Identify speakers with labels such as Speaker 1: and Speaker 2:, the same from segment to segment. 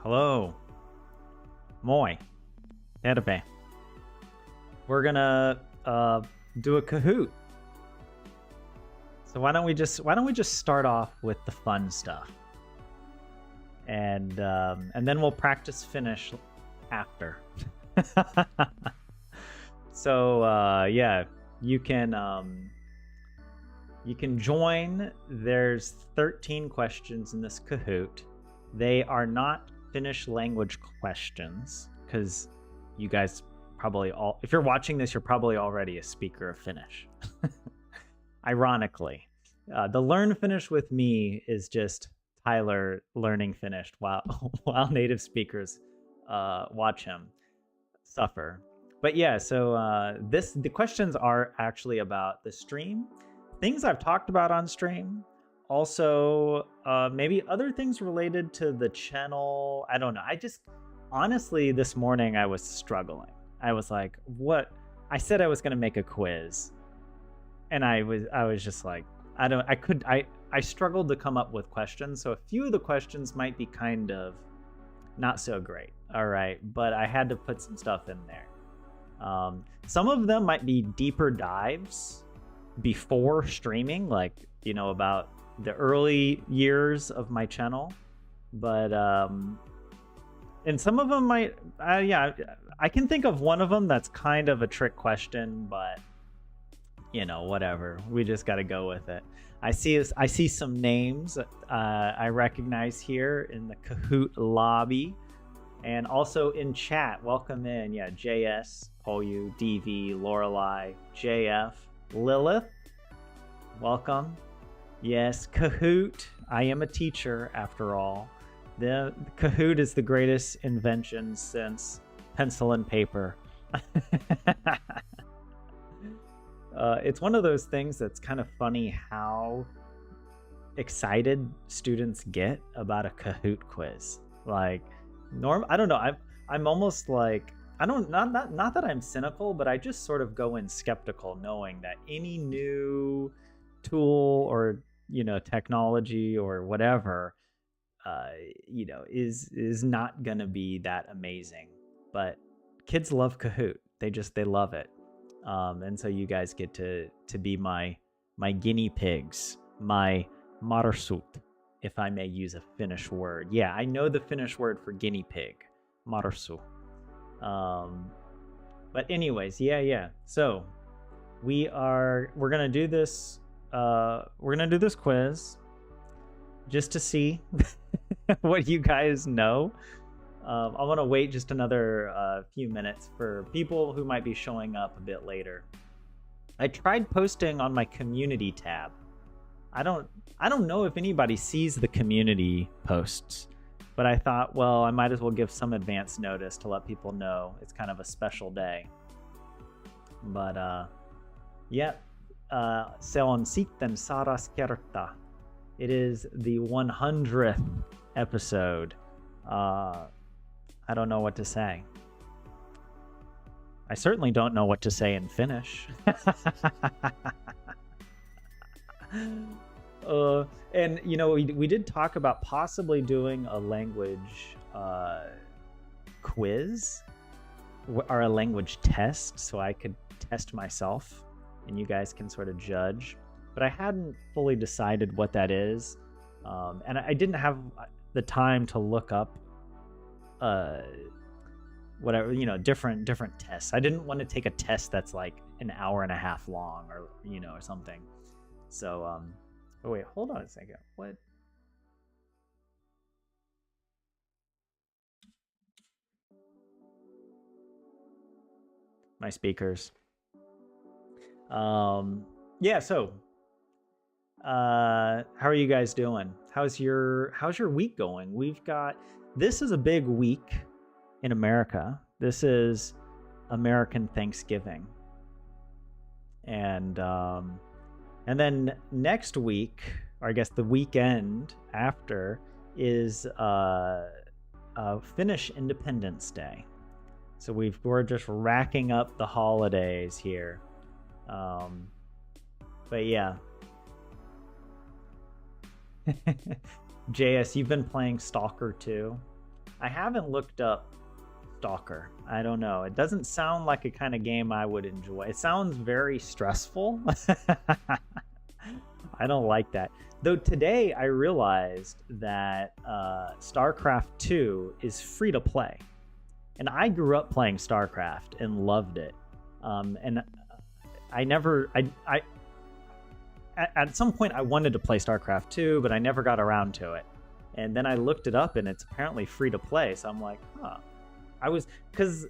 Speaker 1: Hello. Moi. Terve. We're gonna do a Kahoot. So why don't we just start off with the fun stuff, and then we'll practice Finnish after. So yeah, you can join. There's 13 questions in this Kahoot. They are not Finnish language questions, because you guys probably all, if you're watching this, you're probably already a speaker of Finnish. Ironically, the Learn Finnish with me is just Tyler learning Finnish while native speakers watch him suffer. But yeah, so the questions are actually about the stream, things I've talked about on stream, also maybe other things related to the channel. I don't know. Honestly, this morning I was struggling. I was like, what? I said I was going to make a quiz, and I was just like, I struggled to come up with questions. So a few of the questions might be kind of not so great. All right. But I had to put some stuff in there. Some of them might be deeper dives before streaming, like, about the early years of my channel. But, and some of them might, yeah, I can think of one of them that's kind of a trick question, but whatever. We just got to go with it. I see some names I recognize here in the Kahoot lobby, and also in chat. Welcome in, yeah, JS, Polyu, DV, Lorelei, JF, Lilith. Welcome. Yes, Kahoot. I am a teacher after all. The Kahoot is the greatest invention since pencil and paper. It's one of those things that's kind of funny how excited students get about a Kahoot quiz. Like, I don't know. I'm almost like, not that I'm cynical, but I just sort of go in skeptical, knowing that any new tool or technology or whatever is not gonna be that amazing. But kids love Kahoot. They love it. And so you guys get to be my guinea pigs, my marsut, if I may use a Finnish word. Yeah, I know the Finnish word for guinea pig, marsu. But anyways, yeah. So we're gonna do this. We're gonna do this quiz just to see what you guys know. I want to wait just another few minutes for people who might be showing up a bit later. I tried posting on my community tab. I don't know if anybody sees the community posts, but I thought, well, I might as well give some advance notice to let people know it's kind of a special day. But yeah, se on sitten sadas kerta. It is the 100th episode. I don't know what to say. I certainly don't know what to say in Finnish. And we did talk about possibly doing a language quiz or a language test, so I could test myself and you guys can sort of judge. But I hadn't fully decided what that is, and I didn't have the time to look up whatever, different tests. I didn't want to take a test that's like an hour and a half long or or something. So oh wait, hold on a second. What? My speakers. Yeah, so how are you guys doing? How's your week going? This is a big week in America. This is American Thanksgiving. And then next week, or I guess the weekend after, is Finnish Independence Day. So we're just racking up the holidays here. But yeah. JS, you've been playing Stalker 2. I haven't looked up Stalker. I don't know. It doesn't sound like a kind of game I would enjoy. It sounds very stressful. I don't like that. Though today I realized that StarCraft 2 is free to play. And I grew up playing StarCraft and loved it. And I never, at some point I wanted to play StarCraft 2, but I never got around to it. And then I looked it up and it's apparently free to play. So I'm like, huh. Because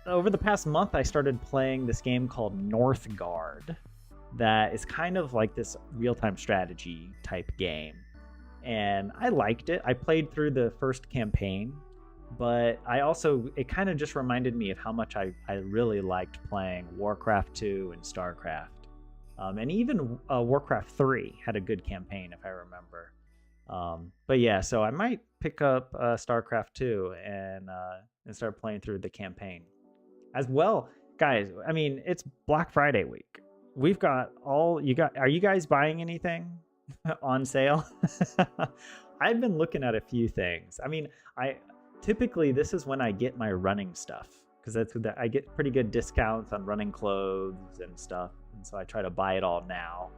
Speaker 1: over the past month I started playing this game called Northgard that is kind of like this real-time strategy type game. And I liked it. I played through the first campaign, but it kind of just reminded me of how much I really liked playing Warcraft 2 and StarCraft. And even Warcraft 3 had a good campaign, if I remember. But yeah, so I might pick up StarCraft 2 and start playing through the campaign. As well, guys, I mean, it's Black Friday week. We've got are you guys buying anything on sale? I've been looking at a few things. I mean, typically this is when I get my running stuff, because I get pretty good discounts on running clothes and stuff. And so I try to buy it all now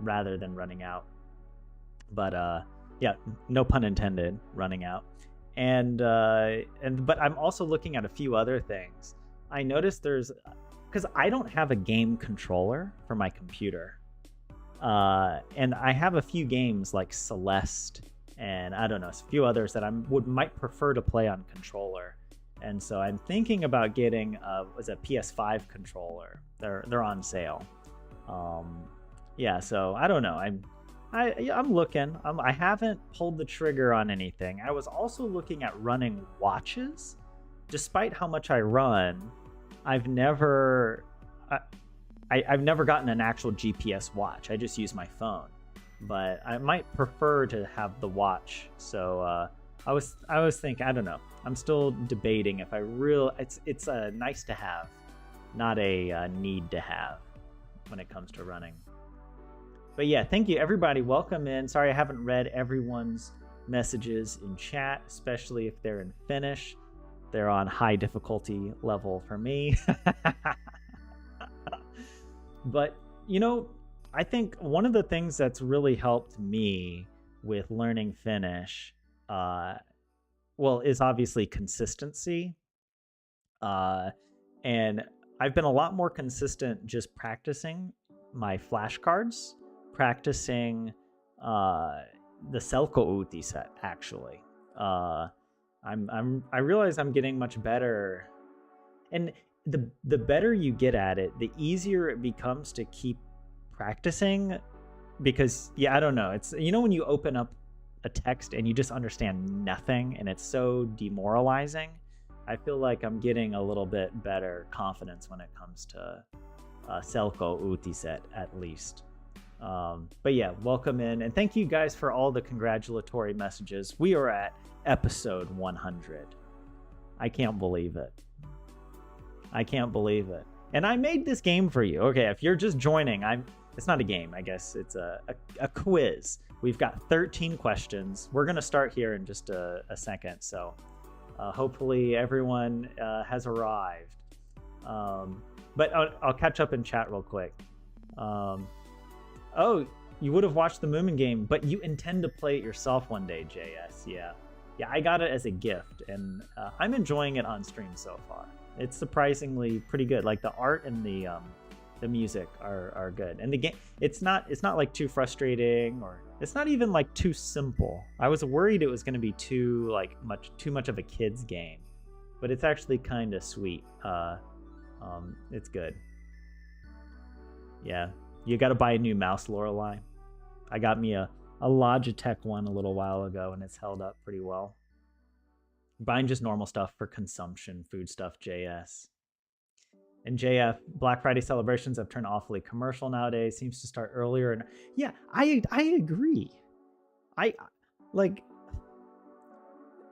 Speaker 1: rather than running out. But yeah, no pun intended, running out. But I'm also looking at a few other things. I noticed because I don't have a game controller for my computer. And I have a few games like Celeste and I don't know, a few others that might prefer to play on controller. And so I'm thinking about getting a PS5 controller. They're on sale. Yeah, so I don't know. I'm looking. I haven't pulled the trigger on anything. I was also looking at running watches. Despite how much I run, I've never gotten an actual GPS watch. I just use my phone. But I might prefer to have the watch. So I was thinking, I don't know. I'm still debating if it's a nice to have, not a need to have when it comes to running. But yeah, thank you everybody. Welcome in. Sorry I haven't read everyone's messages in chat, especially if they're in Finnish. They're on high difficulty level for me. But, I think one of the things that's really helped me with learning Finnish, is obviously consistency. And I've been a lot more consistent just practicing my flashcards, practicing the Selko-uutiset, actually. I realize I'm getting much better, and the better you get at it, the easier it becomes to keep practicing. Because I don't know, it's when you open up a text and you just understand nothing and it's so demoralizing. I feel like I'm getting a little bit better confidence when it comes to Selko-uutiset, at least. But yeah, welcome in, and thank you guys for all the congratulatory messages. We are at episode 100. I can't believe it. And I made this game for you. Okay, if you're just joining, it's not a game, I guess. It's a quiz. We've got 13 questions. We're going to start here in just a second. So hopefully everyone has arrived. But I'll catch up in chat real quick. Oh, you would have watched the Moomin game, but you intend to play it yourself one day, JS. Yeah, I got it as a gift, and I'm enjoying it on stream so far. It's surprisingly pretty good. Like the art and the music are good, and the game it's not like too frustrating, or it's not even like too simple. I was worried it was going to be too much of a kid's game, but it's actually kind of sweet. It's good. Yeah, you got to buy a new mouse, Lorelei. I got me a Logitech one a little while ago, and it's held up pretty well. Buying just normal stuff for consumption, food stuff, JS. And JF, Black Friday celebrations have turned awfully commercial nowadays. Seems to start earlier. And yeah, I agree.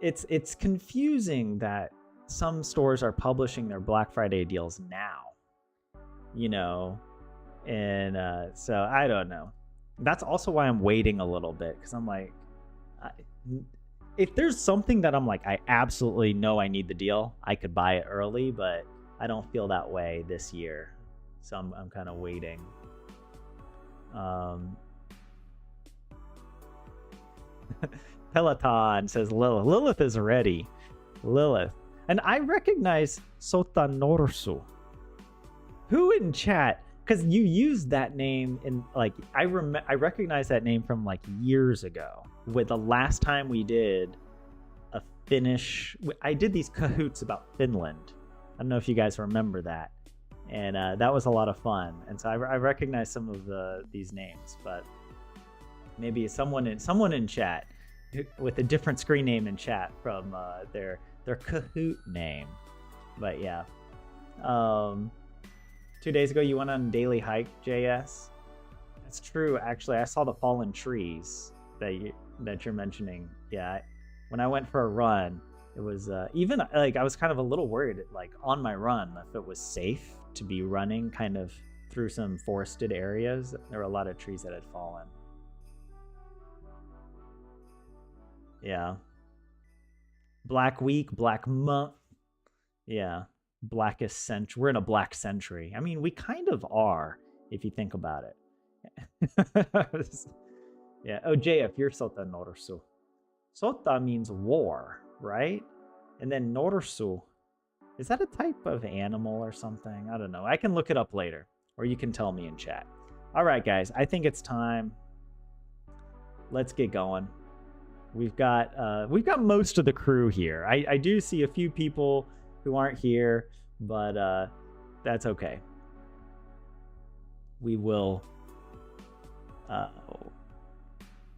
Speaker 1: It's confusing that some stores are publishing their Black Friday deals now. And so I don't know. That's also why I'm waiting a little bit, because I'm like, if there's something that I'm like, I absolutely know I need the deal, I could buy it early, but I don't feel that way this year. So I'm kind of waiting. Peloton says Lilith. Lilith is ready. Lilith. And I recognize Sotanorsu. Who in chat? Because you used that name in like I recognize that name from like years ago. With the last time we did a Finnish, I did these cahoots about Finland. I don't know if you guys remember that, and that was a lot of fun. And so I recognize some of these names, but maybe someone in chat with a different screen name in chat from their Kahoot name. But yeah, 2 days ago you went on a daily hike, JS. That's true. Actually, I saw the fallen trees that you're mentioning. Yeah, when I went for a run, it was even like I was kind of a little worried, like on my run, if it was safe to be running kind of through some forested areas. There were a lot of trees that had fallen. Yeah. Black week, black month. Yeah. Blackest century. We're in a black century. I mean, we kind of are, if you think about it. Yeah. Oh, JF, you're Sota Norsu. Sota means war, right? And then Norsu, is that a type of animal or something? I don't know. I can look it up later, or you can tell me in chat. All right, guys. I think it's time. Let's get going. We've got most of the crew here. I do see a few people who aren't here, but that's okay. We will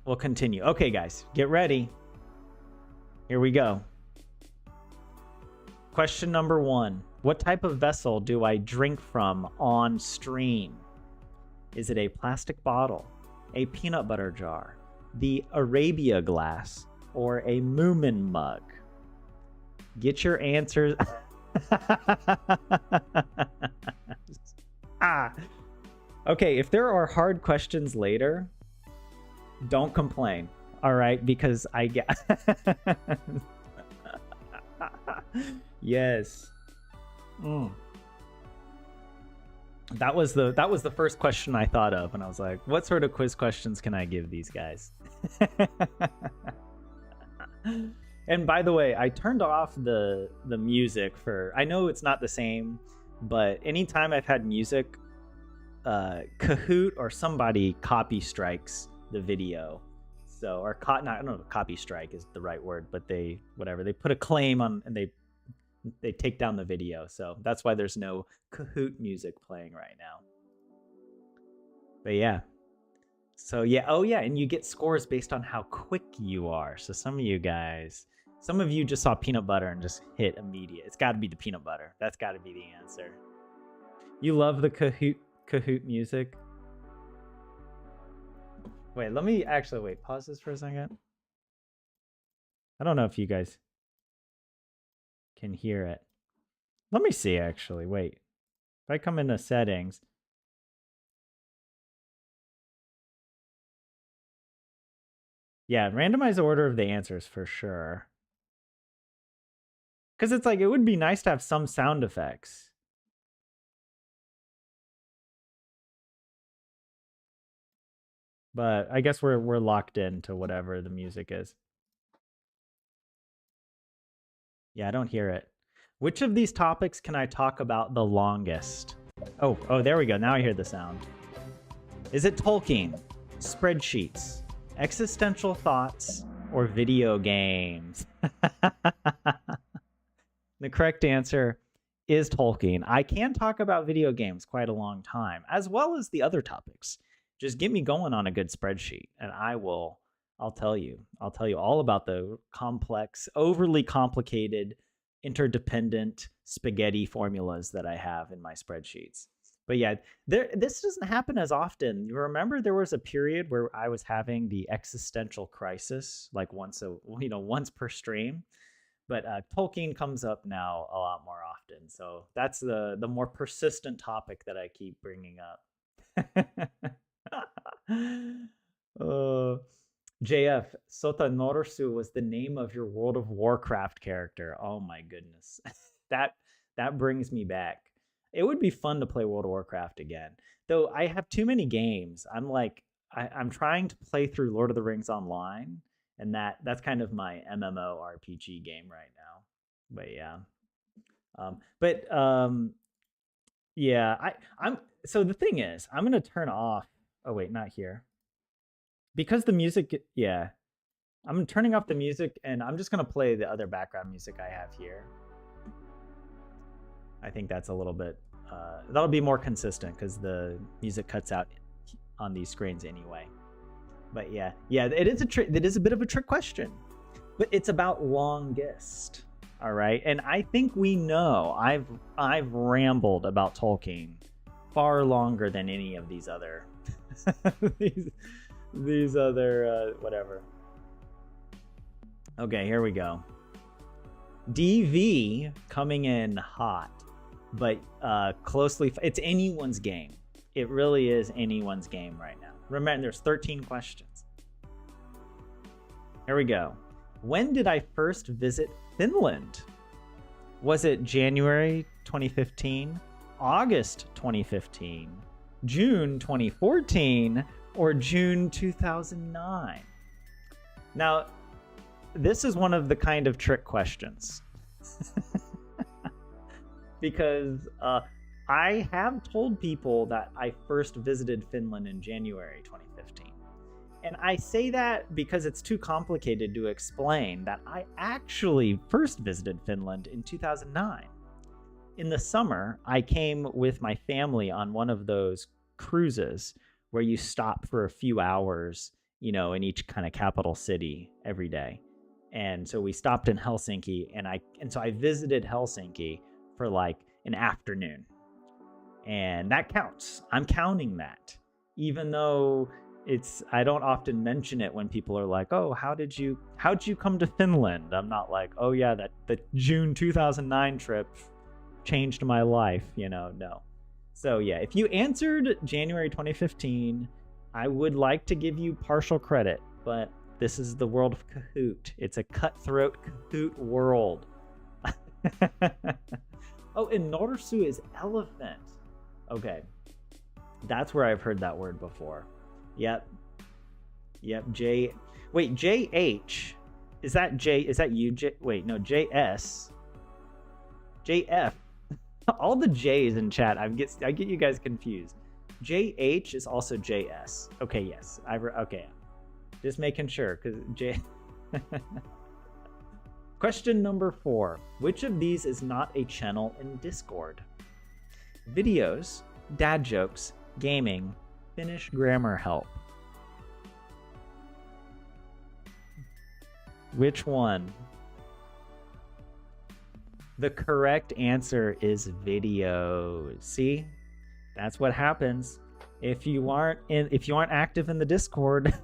Speaker 1: we'll continue. Okay, guys, get ready. Here we go. Question number 1. What type of vessel do I drink from on stream? Is it a plastic bottle, a peanut butter jar, the Arabia glass, or a Moomin mug? Get your answers. Okay, if there are hard questions later, don't complain. All right, because I get yes. That was the first question I thought of, and I was like, what sort of quiz questions can I give these guys? And by the way, I turned off the music for, I know it's not the same, but anytime I've had music, Kahoot or somebody copy strikes the video. So, or I don't know if copy strike is the right word, but they put a claim on, and they take down the video. So that's why there's no Kahoot music playing right now. But yeah. So yeah, oh yeah, and you get scores based on how quick you are. So some of you just saw peanut butter and just hit immediate. It's got to be the peanut butter. That's got to be the answer. You love the Kahoot music? Wait, let me actually pause this for a second. I don't know if you guys can hear it. Let me see, actually. Wait. If I come into settings. Yeah, randomize the order of the answers for sure. Because it's like, it would be nice to have some sound effects. But I guess we're locked into whatever the music is. Yeah, I don't hear it. Which of these topics can I talk about the longest? Oh, there we go. Now I hear the sound. Is it Tolkien, spreadsheets, existential thoughts, or video games? The correct answer is Tolkien. I can talk about video games quite a long time, as well as the other topics. Just get me going on a good spreadsheet, and I'll tell you all about the complex, overly complicated, interdependent spaghetti formulas that I have in my spreadsheets. But yeah, this doesn't happen as often. You remember there was a period where I was having the existential crisis, like once per stream. But Tolkien comes up now a lot more often. So that's the more persistent topic that I keep bringing up. JF, Sota Norsu was the name of your World of Warcraft character. Oh my goodness. that that brings me back. It would be fun to play World of Warcraft again. Though I have too many games. I'm like I'm trying to play through Lord of the Rings Online, and that's kind of my MMORPG game right now. But yeah. But yeah, I'm so the thing is, I'm gonna turn off. Oh wait, not here. Because the music, yeah, I'm turning off the music and I'm just gonna play the other background music I have here. I think that's a little bit, that'll be more consistent because the music cuts out on these screens anyway. But yeah, it is a bit of a trick question, but it's about longest. All right, and I think we know I've rambled about Tolkien far longer than any of these other these other whatever. Okay, here we go. DV coming in hot, but closely. It's anyone's game. It really is anyone's game right now. Remember, there's 13 questions. Here we go. When did I first visit Finland? Was it January 2015, August 2015, June 2014, or June 2009? Now, this is one of the kind of trick questions. Because I have told people that I first visited Finland in January 2015. And I say that because it's too complicated to explain that I actually first visited Finland in 2009. In the summer, I came with my family on one of those cruises where you stop for a few hours, in each kind of capital city every day. And so we stopped in Helsinki, and so I visited Helsinki for like an afternoon. And that counts. I'm counting that. Even though I don't often mention it when people are like, "Oh, how'd you come to Finland?" I'm not like, "Oh yeah, the June 2009 trip changed my life," no. So yeah, if you answered January 2015, I would like to give you partial credit, but this is the world of Kahoot. It's a cutthroat Kahoot world. Oh, and Norsu is elephant. Okay. That's where I've heard that word before. Yep. Wait, JH. Is that you? Wait, no, JS. JF. All the J's in chat, I get you guys confused. JH is also JS. Okay, yes. Okay. Just making sure, because Question number 4. Which of these is not a channel in Discord? Videos, dad jokes, gaming, Finnish grammar help. Which one? The correct answer is videos. See? That's what happens if you aren't active in the Discord.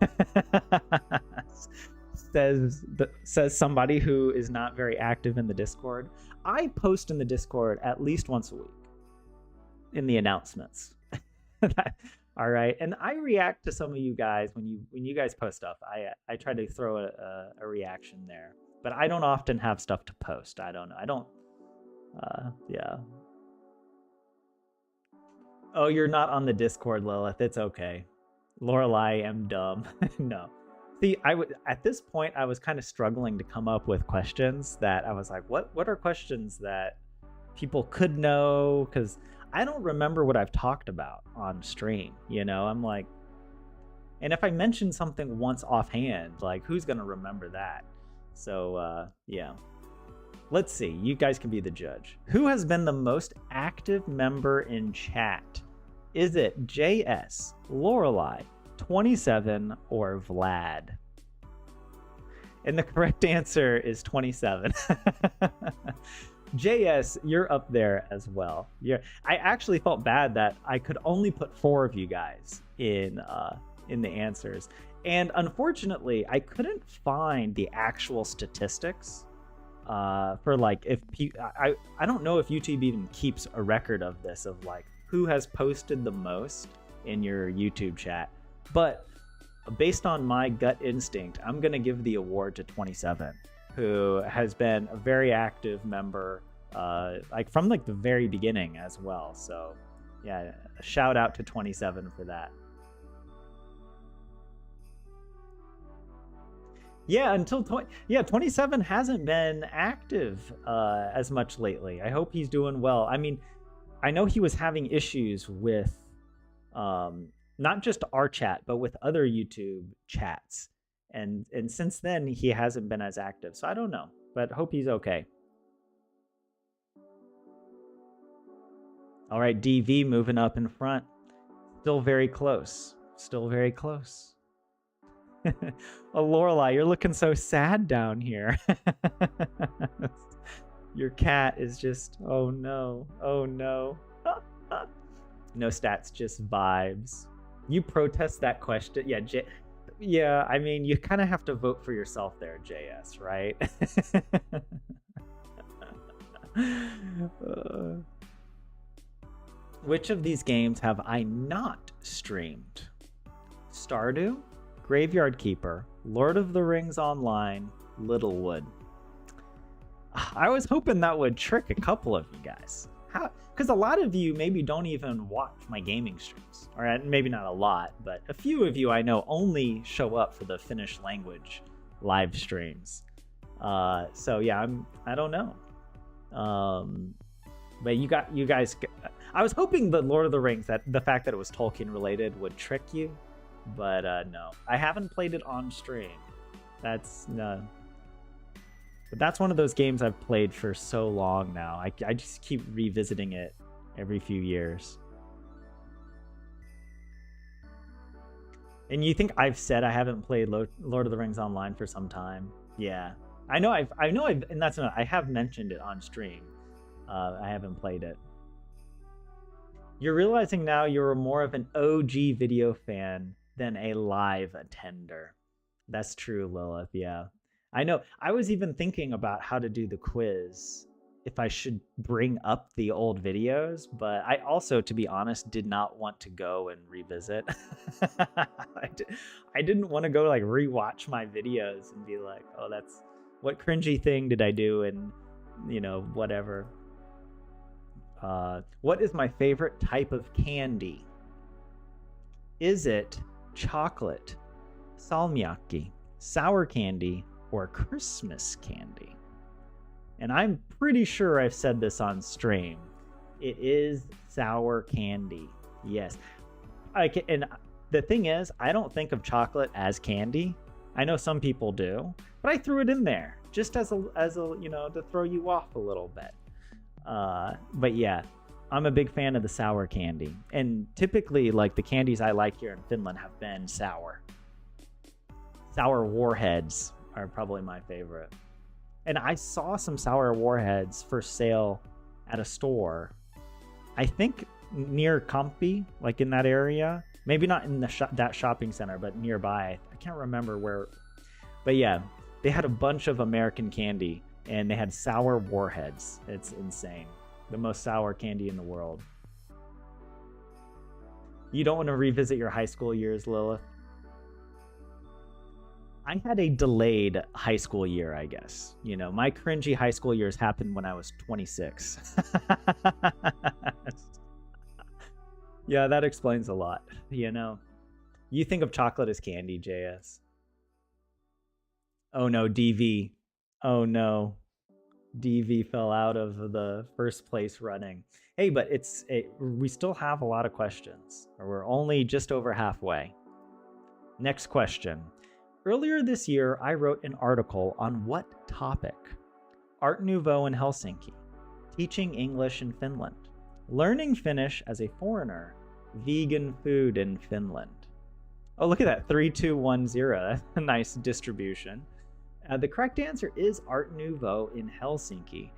Speaker 1: says somebody who is not very active in the Discord. I post in the Discord at least once a week in the announcements. All right, and I react to some of you guys when you guys post stuff. I try to throw a reaction there, but I don't often have stuff to post. I don't know. Yeah. Oh, you're not on the Discord, Lilith. It's okay. Lorelai, I'm dumb. No. See, at this point, I was kind of struggling to come up with questions that I was like, what are questions that people could know? Because I don't remember what I've talked about on stream, I'm like, and if I mention something once offhand, like, who's going to remember that? So, yeah. Let's see. You guys can be the judge. Who has been the most active member in chat? Is it JS, Lorelai, 27, or Vlad? And the correct answer is 27. JS, you're up there as well. I actually felt bad that I could only put 4 of you guys in the answers. And unfortunately, I couldn't find the actual statistics for like I don't know if YouTube even keeps a record of this, of like who has posted the most in your YouTube chat. But based on my gut instinct, I'm going to give the award to 27, who has been a very active member, like from like the very beginning as well. So yeah, a shout out to 27 for that. Yeah, 27 hasn't been active as much lately. I hope he's doing well. I mean, I know he was having issues with not just our chat, but with other YouTube chats. And since then, he hasn't been as active. So I don't know, but hope he's okay. All right, DV moving up in front. Still very close. Still very close. Oh, Lorelai, you're looking so sad down here. Your cat is just, oh no, oh no. No stats, just vibes. You protest that question. Yeah, yeah, I mean, you kind of have to vote for yourself there, JS, right? Which of these games have I not streamed? Stardew, Graveyard Keeper, Lord of the Rings Online, Littlewood. I was hoping that would trick a couple of you guys. Because a lot of you maybe don't even watch my gaming streams. Or maybe not a lot, but a few of you I know only show up for the Finnish language live streams. So yeah, I don't know. But you guys, I was hoping the Lord of the Rings, that the fact that it was Tolkien related would trick you. But no, I haven't played it on stream. That's no. But that's one of those games I've played for so long now. I just keep revisiting it every few years. And you think I've said I haven't played Lord of the Rings Online for some time? Yeah, I know I've, and that's not. I have mentioned it on stream. I haven't played it. You're realizing now you're more of an OG video fan than a live attender. That's true, Lilith. Yeah. I know. I was even thinking about how to do the quiz, if I should bring up the old videos, but I also, to be honest, did not want to go and revisit. I didn't want to go like rewatch my videos and be like, oh, that's what cringy thing did I do, and you know, whatever. What is my favorite type of candy? Is it chocolate, salmiakki, sour candy, or Christmas candy? And I'm pretty sure I've said this on stream. It is sour candy. Yes. And the thing is, I don't think of chocolate as candy. I know some people do, but I threw it in there just as a you know, to throw you off a little bit. But yeah, I'm a big fan of the sour candy. And typically, like, the candies I like here in Finland have been sour. Sour warheads are probably my favorite. And I saw some sour warheads for sale at a store, I think near Kamppi, like in that area. Maybe not in the that shopping center, but nearby. I can't remember where. But yeah, they had a bunch of American candy, and they had sour warheads. It's insane. The most sour candy in the world. You don't want to revisit your high school years, Lilith? I had a delayed high school year, I guess. You know, my cringy high school years happened when I was 26. Yeah, that explains a lot, you know. You think of chocolate as candy, JS. Oh no, DV. Oh no. DV fell out of the first place running. Hey, but we still have a lot of questions. We're only just over halfway. Next question. Earlier this year, I wrote an article on what topic? Art Nouveau in Helsinki, teaching English in Finland, learning Finnish as a foreigner, vegan food in Finland. Oh, look at that, 3210. That's a nice distribution. The correct answer is Art Nouveau in Helsinki.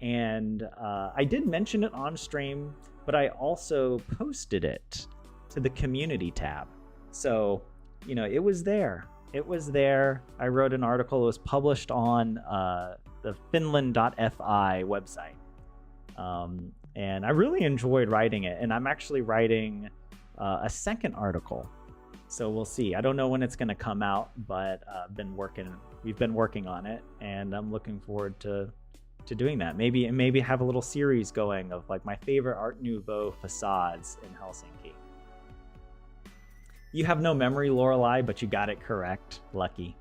Speaker 1: And I did mention it on stream, but I also posted it to the community tab. So, you know, it was there. It was there. I wrote an article. It was published on the finland.fi website. And I really enjoyed writing it. And I'm actually writing a second article So we'll see. I don't know when it's going to come out, but we've been working on it, and I'm looking forward to doing that. Maybe have a little series going of like my favorite Art Nouveau facades in Helsinki. You have no memory, Lorelei, but you got it correct. Lucky.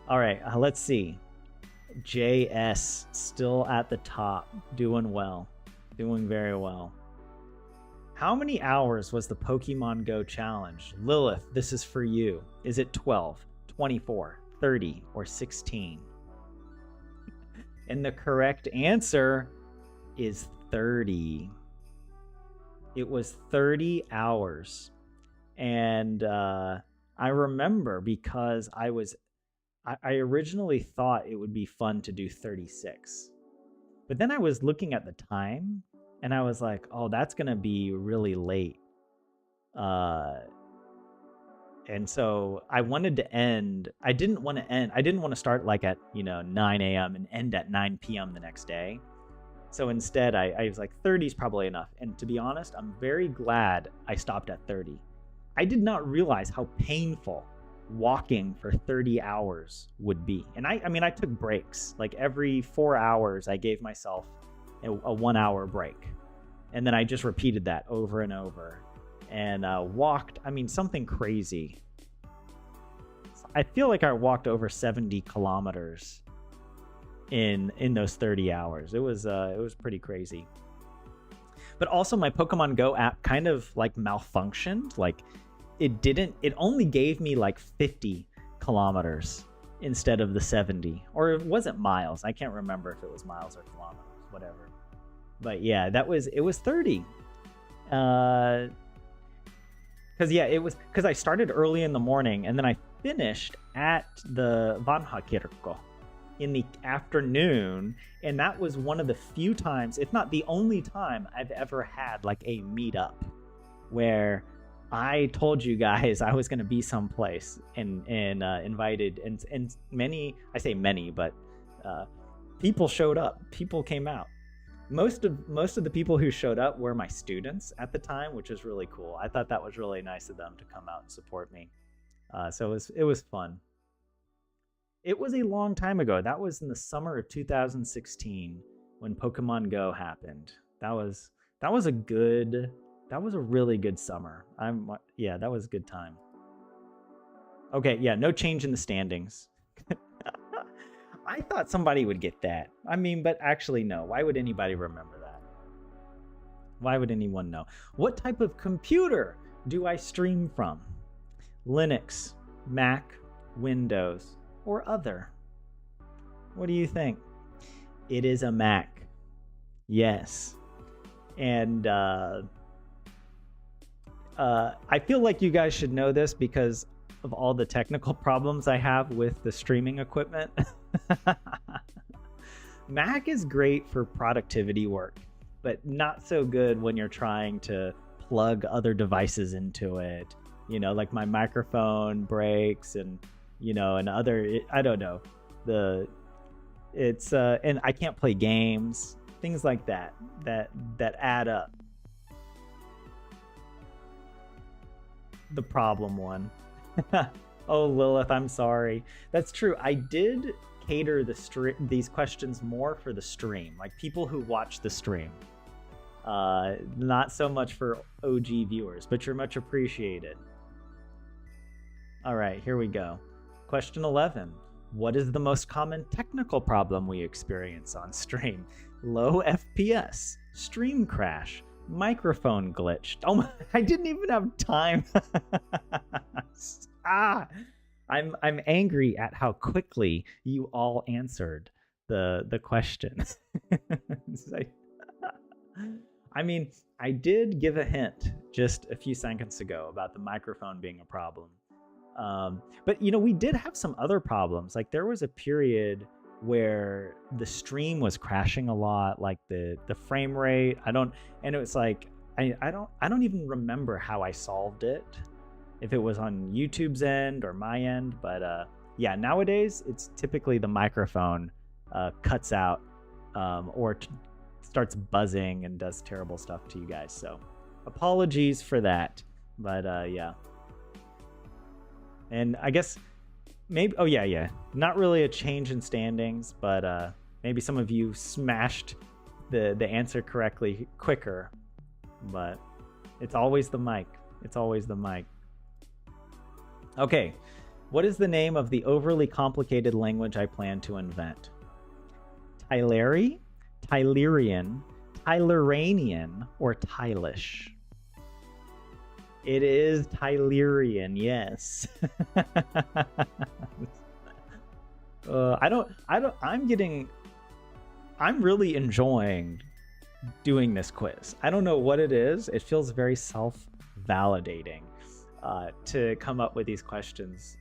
Speaker 1: All right, let's see. JS still at the top, doing well, doing very well. How many hours was the Pokemon Go challenge? Lilith, this is for you. Is it 12, 24, 30, or 16? And the correct answer is 30. It was 30 hours. And I remember because I originally thought it would be fun to do 36. But then I was looking at the time and I was like, oh, that's going to be really late. And so I wanted to end. I didn't want to start like at 9 a.m. and end at 9 p.m. the next day. So instead, I was like, 30 is probably enough. And to be honest, I'm very glad I stopped at 30. I did not realize how painful walking for 30 hours would be. And I took breaks. Like every 4 hours, I gave myself a 1 hour break. And then I just repeated that over and over. And walked, something crazy. I feel like I walked over 70 kilometers in those 30 hours. It was pretty crazy. But also my Pokemon Go app kind of like malfunctioned. Like it only gave me like 50 kilometers instead of the 70. Or was it miles? I can't remember if it was miles or kilometers, whatever. But yeah, it was 30. Because I started early in the morning and then I finished at the Vanhakirkko in the afternoon, and that was one of the few times, if not the only time, I've ever had like a meetup where I told you guys I was going to be someplace and invited, and many, I say many, but people showed up, people came out. Most of the people who showed up were my students at the time, which was really cool. I thought that was really nice of them to come out and support me. So it was fun. It was a long time ago. That was in the summer of 2016 when Pokemon Go happened. That was a really good summer. That was a good time. Okay, yeah, no change in the standings. I thought somebody would get that. But actually, no. Why would anybody remember that? Why would anyone know? What type of computer do I stream from? Linux, Mac, Windows, or other? What do you think? It is a Mac. Yes. And I feel like you guys should know this because of all the technical problems I have with the streaming equipment. Mac is great for productivity work, but not so good when you're trying to plug other devices into it. Like my microphone breaks and other, I don't know. And I can't play games, things like that add up. The problem one. Oh, Lilith, I'm sorry. That's true. I did cater these questions more for the stream, like people who watch the stream. Not so much for OG viewers, but you're much appreciated. All right, here we go. Question 11. What is the most common technical problem we experience on stream? Low FPS, stream crash, microphone glitched. Oh my, I didn't even have time. I'm angry at how quickly you all answered the question. I did give a hint just a few seconds ago about the microphone being a problem. But we did have some other problems. Like there was a period where the stream was crashing a lot, like the frame rate. And it was like I don't even remember how I solved it, if it was on YouTube's end or my end. But yeah, nowadays it's typically the microphone cuts out or starts buzzing and does terrible stuff to you guys. So apologies for that. But yeah. And I guess maybe, oh yeah. Not really a change in standings, but maybe some of you smashed the answer correctly quicker. But it's always the mic. It's always the mic. Okay. What is the name of the overly complicated language I plan to invent? Tyleri, Tylerian, Tylerian, or Tylish? It is Tylerian, yes. I'm really enjoying doing this quiz. I don't know what it is. It feels very self-validating to come up with these questions.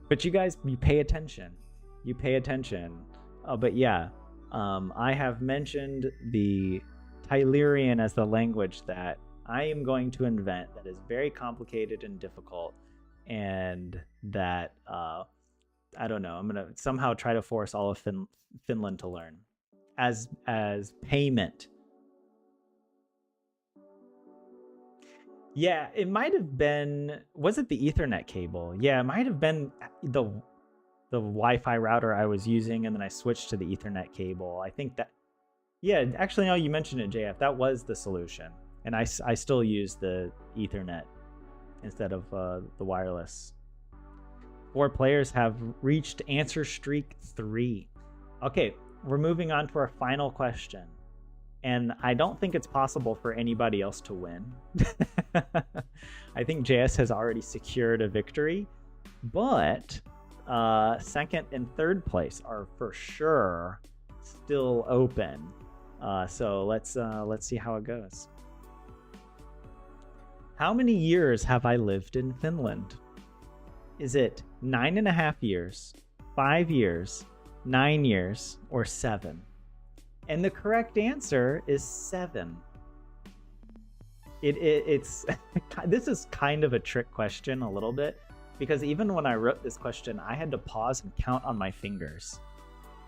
Speaker 1: But you guys, you pay attention. You pay attention. But yeah, I have mentioned the Tylerian as the language that I am going to invent that is very complicated and difficult, and that I don't know. I'm gonna somehow try to force all of Finland to learn as payment. Yeah, it might have been. Was it the Ethernet cable? Yeah, it might have been the Wi-Fi router I was using, and then I switched to the Ethernet cable. I think that. Yeah, actually, now you mentioned it, JF. That was the solution, and I still use the Ethernet instead of the wireless. 4 players have reached answer streak 3. Okay, we're moving on to our final question. And I don't think it's possible for anybody else to win. I think JS has already secured a victory. But second and third place are for sure still open. So let's see how it goes. How many years have I lived in Finland? Is it 9.5 years, 5 years, 9 years, or 7? And the correct answer is 7. It's this is kind of a trick question a little bit, because even when I wrote this question, I had to pause and count on my fingers,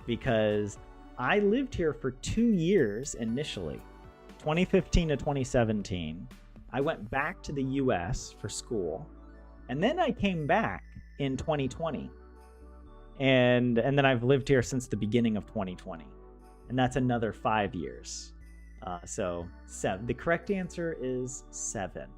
Speaker 1: because I lived here for 2 years initially, 2015 to 2017. I went back to the US for school, and then I came back in 2020. And then I've lived here since the beginning of 2020. And that's another 5 years. So 7. The correct answer is 7.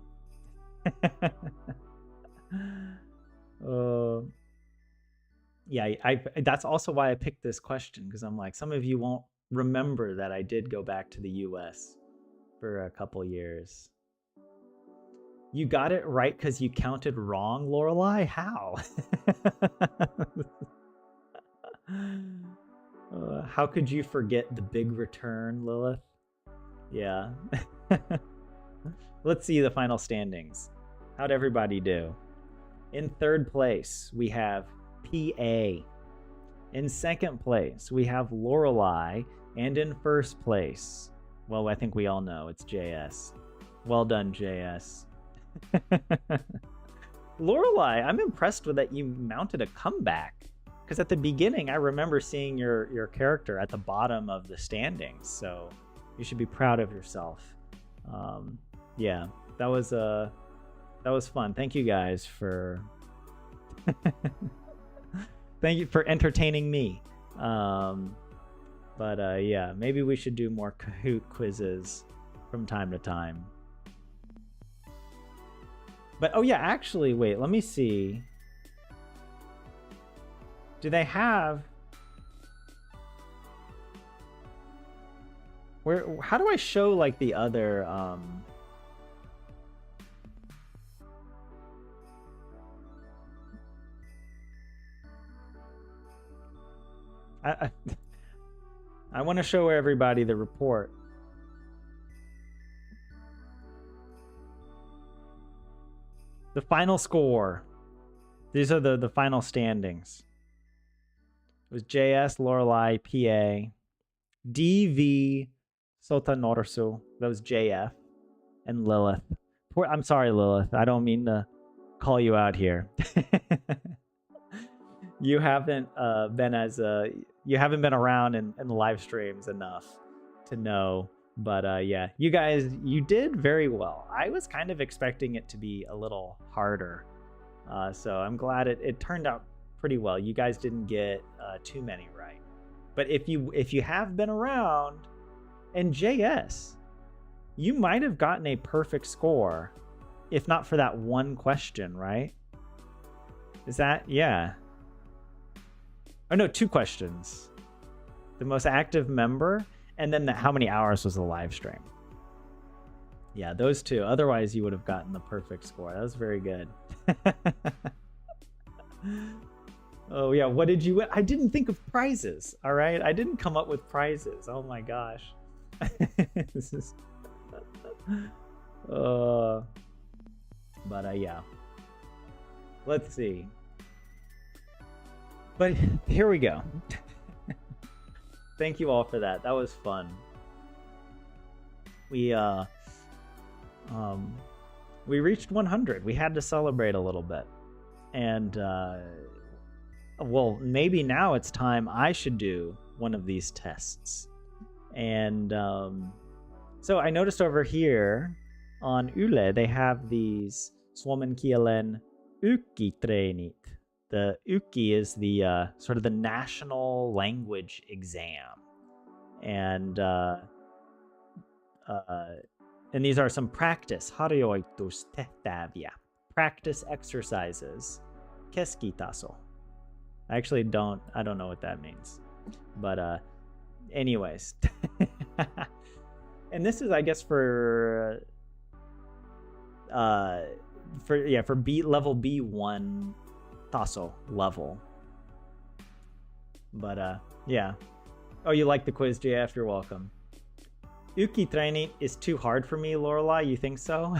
Speaker 1: Yeah, that's also why I picked this question, because I'm like, some of you won't remember that I did go back to the US for a couple years. You got it right because you counted wrong, Lorelai? How? How could you forget the big return, Lilith? Yeah. Let's see the final standings. How'd everybody do? In third place, we have PA. In second place, we have Lorelai. And in first place, well, I think we all know it's JS. Well done, JS. Lorelai, I'm impressed with that you mounted a comeback. Because at the beginning, I remember seeing your character at the bottom of the standings, so you should be proud of yourself. Yeah, that was fun. Thank you guys for thank you for entertaining me. But yeah, maybe we should do more Kahoot quizzes from time to time. But oh yeah, actually, wait, let me see. Do they have... How do I show like the other I want to show everybody the report. The final score. These are the final standings. It was JS, Lorelai, PA, DV, Sota Norsu. That was JF, and Lilith. I'm sorry, Lilith. I don't mean to call you out here. You haven't been around in the live streams enough to know But yeah, you guys, you did very well. I was kind of expecting it to be a little harder. So I'm glad it turned out pretty well. You guys didn't get too many right. But if you have been around, and JS, you might have gotten a perfect score, if not for that one question, right? Is that, yeah. Oh no, 2 questions. The most active member, and then how many hours was the live stream? Yeah, those 2. Otherwise, you would have gotten the perfect score. That was very good. Oh yeah, what did you win? I didn't think of prizes. All right, I didn't come up with prizes. Oh my gosh. This is. But yeah. Let's see. But here we go. Thank you all for that. That was fun. We reached 100. We had to celebrate a little bit. And well, maybe now it's time I should do one of these tests. And so I noticed over here on Yle, they have these suomenkielen ykkitreenit. The ykki is the sort of the national language exam. And these are some practice harjoitustehtäviä, practice exercises. Keskitaso. I actually don't know what that means. But anyways. And this is, I guess, for level B1 taso level. But yeah. Oh, you like the quiz, JF? You're welcome. Uki training is too hard for me, Lorelai. You think so?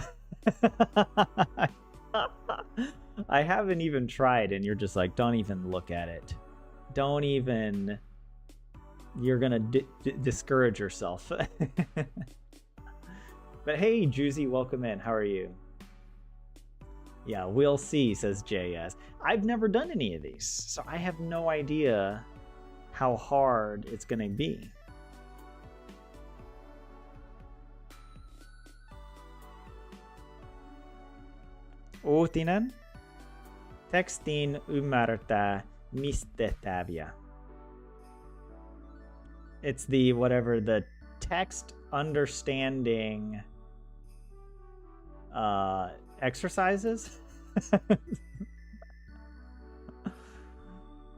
Speaker 1: I haven't even tried, and you're just like, don't even look at it. Don't even. You're gonna discourage yourself. But hey, Juicy, welcome in. How are you? Yeah, we'll see, says JS. I've never done any of these, so I have no idea how hard it's gonna be. Uutinen. Tekstin ymmärtää mistetääviä. It's the whatever the text understanding exercises.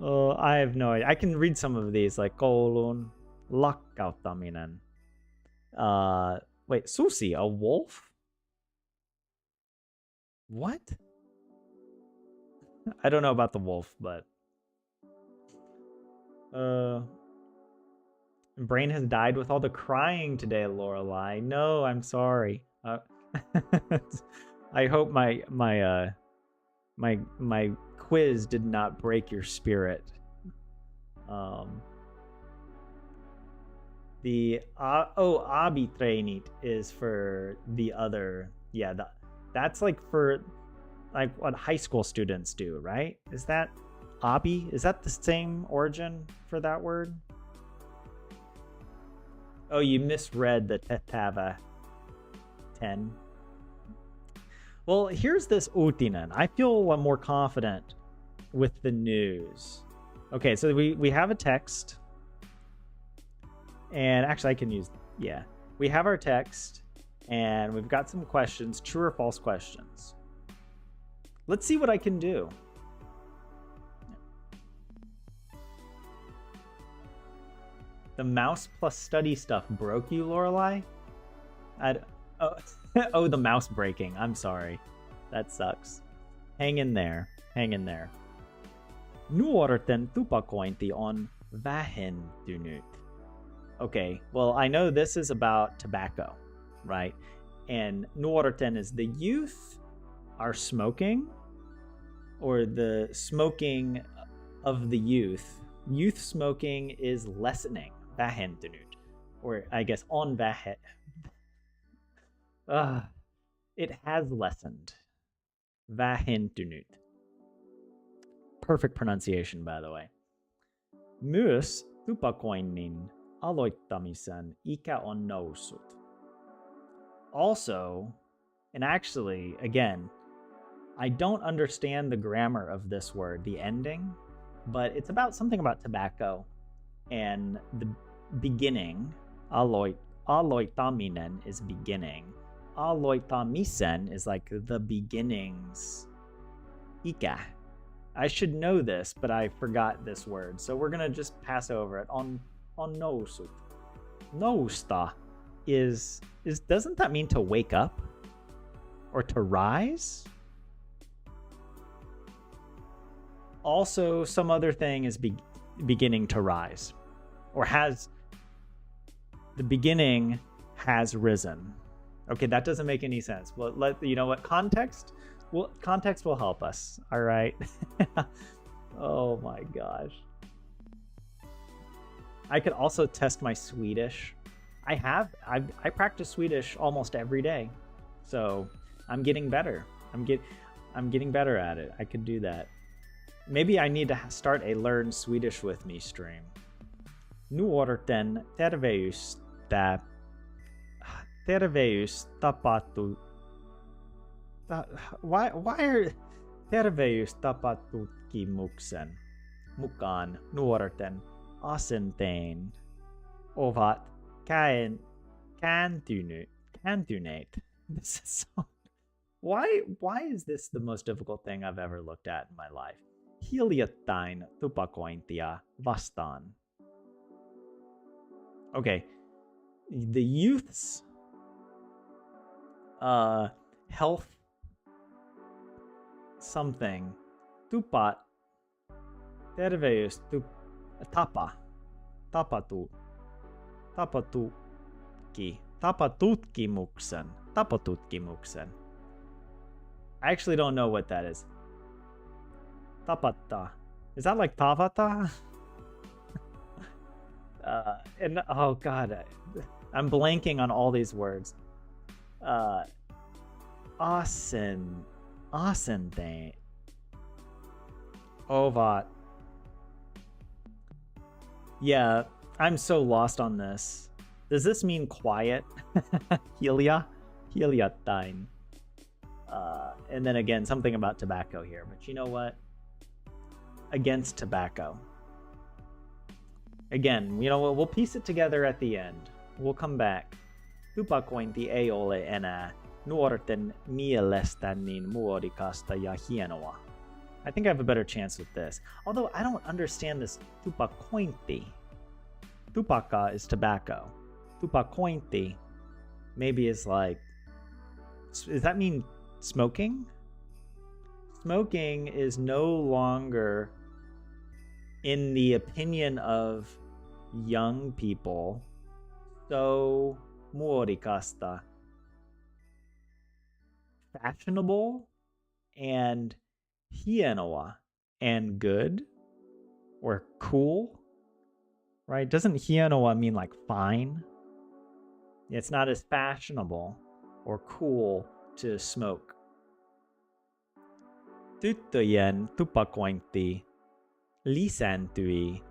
Speaker 1: Oh, I have no idea. I can read some of these, like koulun lakkauttaminen. Wait, susi, a wolf? What? I don't know about the wolf, but brain has died with all the crying today, Lorelai. No, I'm sorry. I hope my quiz did not break your spirit. The abitreenit is for the other. Yeah, that's like for like what high school students do, right? Is that abi? Is that the same origin for that word? Oh, you misread the Tetava 10. Well, here's this Uutinen. I feel more confident with the news. Okay, so we have a text. And actually, I can use, yeah. We have our text, and we've got some questions, true or false questions. Let's see what I can do. The mouse plus study stuff broke you, Lorelai? Oh, the mouse breaking. I'm sorry. That sucks. Hang in there. Hang in there. Nuorten tupakointi on vähentynyt. Okay, well, I know this is about tobacco, right? And nuorten is the youth are smoking, or the smoking of the youth. Youth smoking is lessening. Vähentynyt. Or I guess on vähe. It has lessened. Vähentynyt. Perfect pronunciation, by the way. Myös tupakoinnin aloittamisen ikä on noussut. Also, and actually, again, I don't understand the grammar of this word, the ending, but it's about something about tobacco and the beginning. Aloittaminen is beginning. Aloittamisen is like the beginnings. Ikä. I should know this, but I forgot this word, so we're gonna just pass over it. On nousut. Nousta is doesn't that mean to wake up or to rise? Also, some other thing is beginning to rise, or has the beginning has risen. Okay, that doesn't make any sense. Well, you know what, context will help us. All right. Oh my gosh. I could also test my Swedish. I practice Swedish almost every day, so I'm getting better. I'm getting better at it. I could do that. Maybe I need to start a Learn Swedish with Me stream. Nuorten terveystapahtu. Why are terveystapatutkimuksen mukaan nuorten asenteen ovat kääntyneet. This is so... Why is this the most difficult thing I've ever looked at in my life? Hiljattain tupakointia vastaan. Okay, the youth's health something terveys tapatutkimuksen. I actually don't know what that is. Tapata. Is that like tavata? And oh god, I'm blanking on all these words. Asente. Ovat. Yeah, I'm so lost on this. Does this mean quiet? Hiljattain. And then again, something about tobacco here. But you know what? Against tobacco. Again, you know, we'll piece it together at the end. We'll come back. Tupakointi ei ole enää nuorten mielestä niin muodikasta ja hienoa. I think I have a better chance with this. Although I don't understand this tupakointi. Tupaka is tobacco. Tupakointi maybe is like... Does that mean smoking? Smoking is no longer, in the opinion of young people, so muodikasta, fashionable, and hienoa, and good, or cool, right? Doesn't hienoa mean like fine? It's not as fashionable or cool to smoke. Tyttöjen tupakointi lisääntyi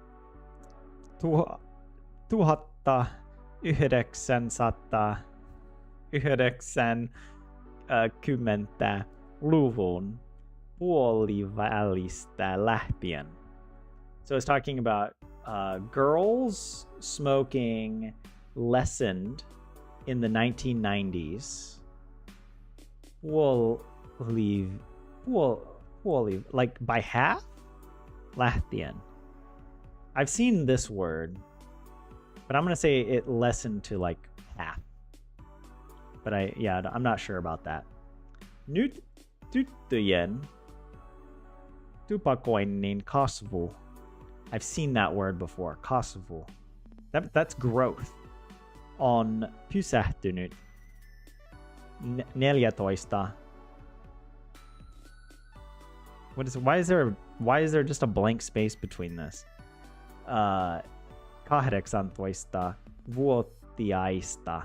Speaker 1: 1990-luvun puolivälistä lähtien. So it's talking about girls smoking lessened in the 1990s. Like by half? Lähtien. I've seen this word, but I'm going to say it lessened to like half. But I'm not sure about that. Nyt tyttöjen tupakoinnin kasvu. I've seen that word before. Kasvu. That's growth. On pysähtynyt 14. Why is there just a blank space between this? 18-vuotiaista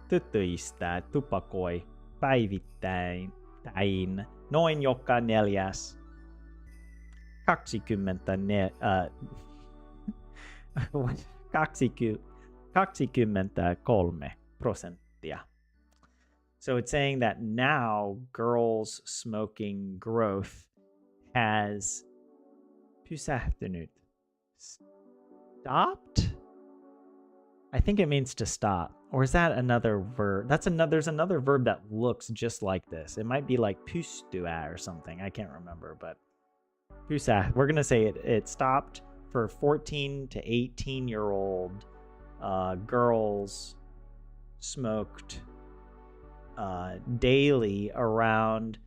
Speaker 1: tytöistä tupakoi päivittäin noin joka 4. 24 23%. So it's saying that now girls' smoking growth has stopped? I think it means to stop. Or is that another verb? There's another verb that looks just like this. It might be like pustua or something. I can't remember, but pusa. We're gonna say it stopped for 14 to 18-year-old girls smoked daily around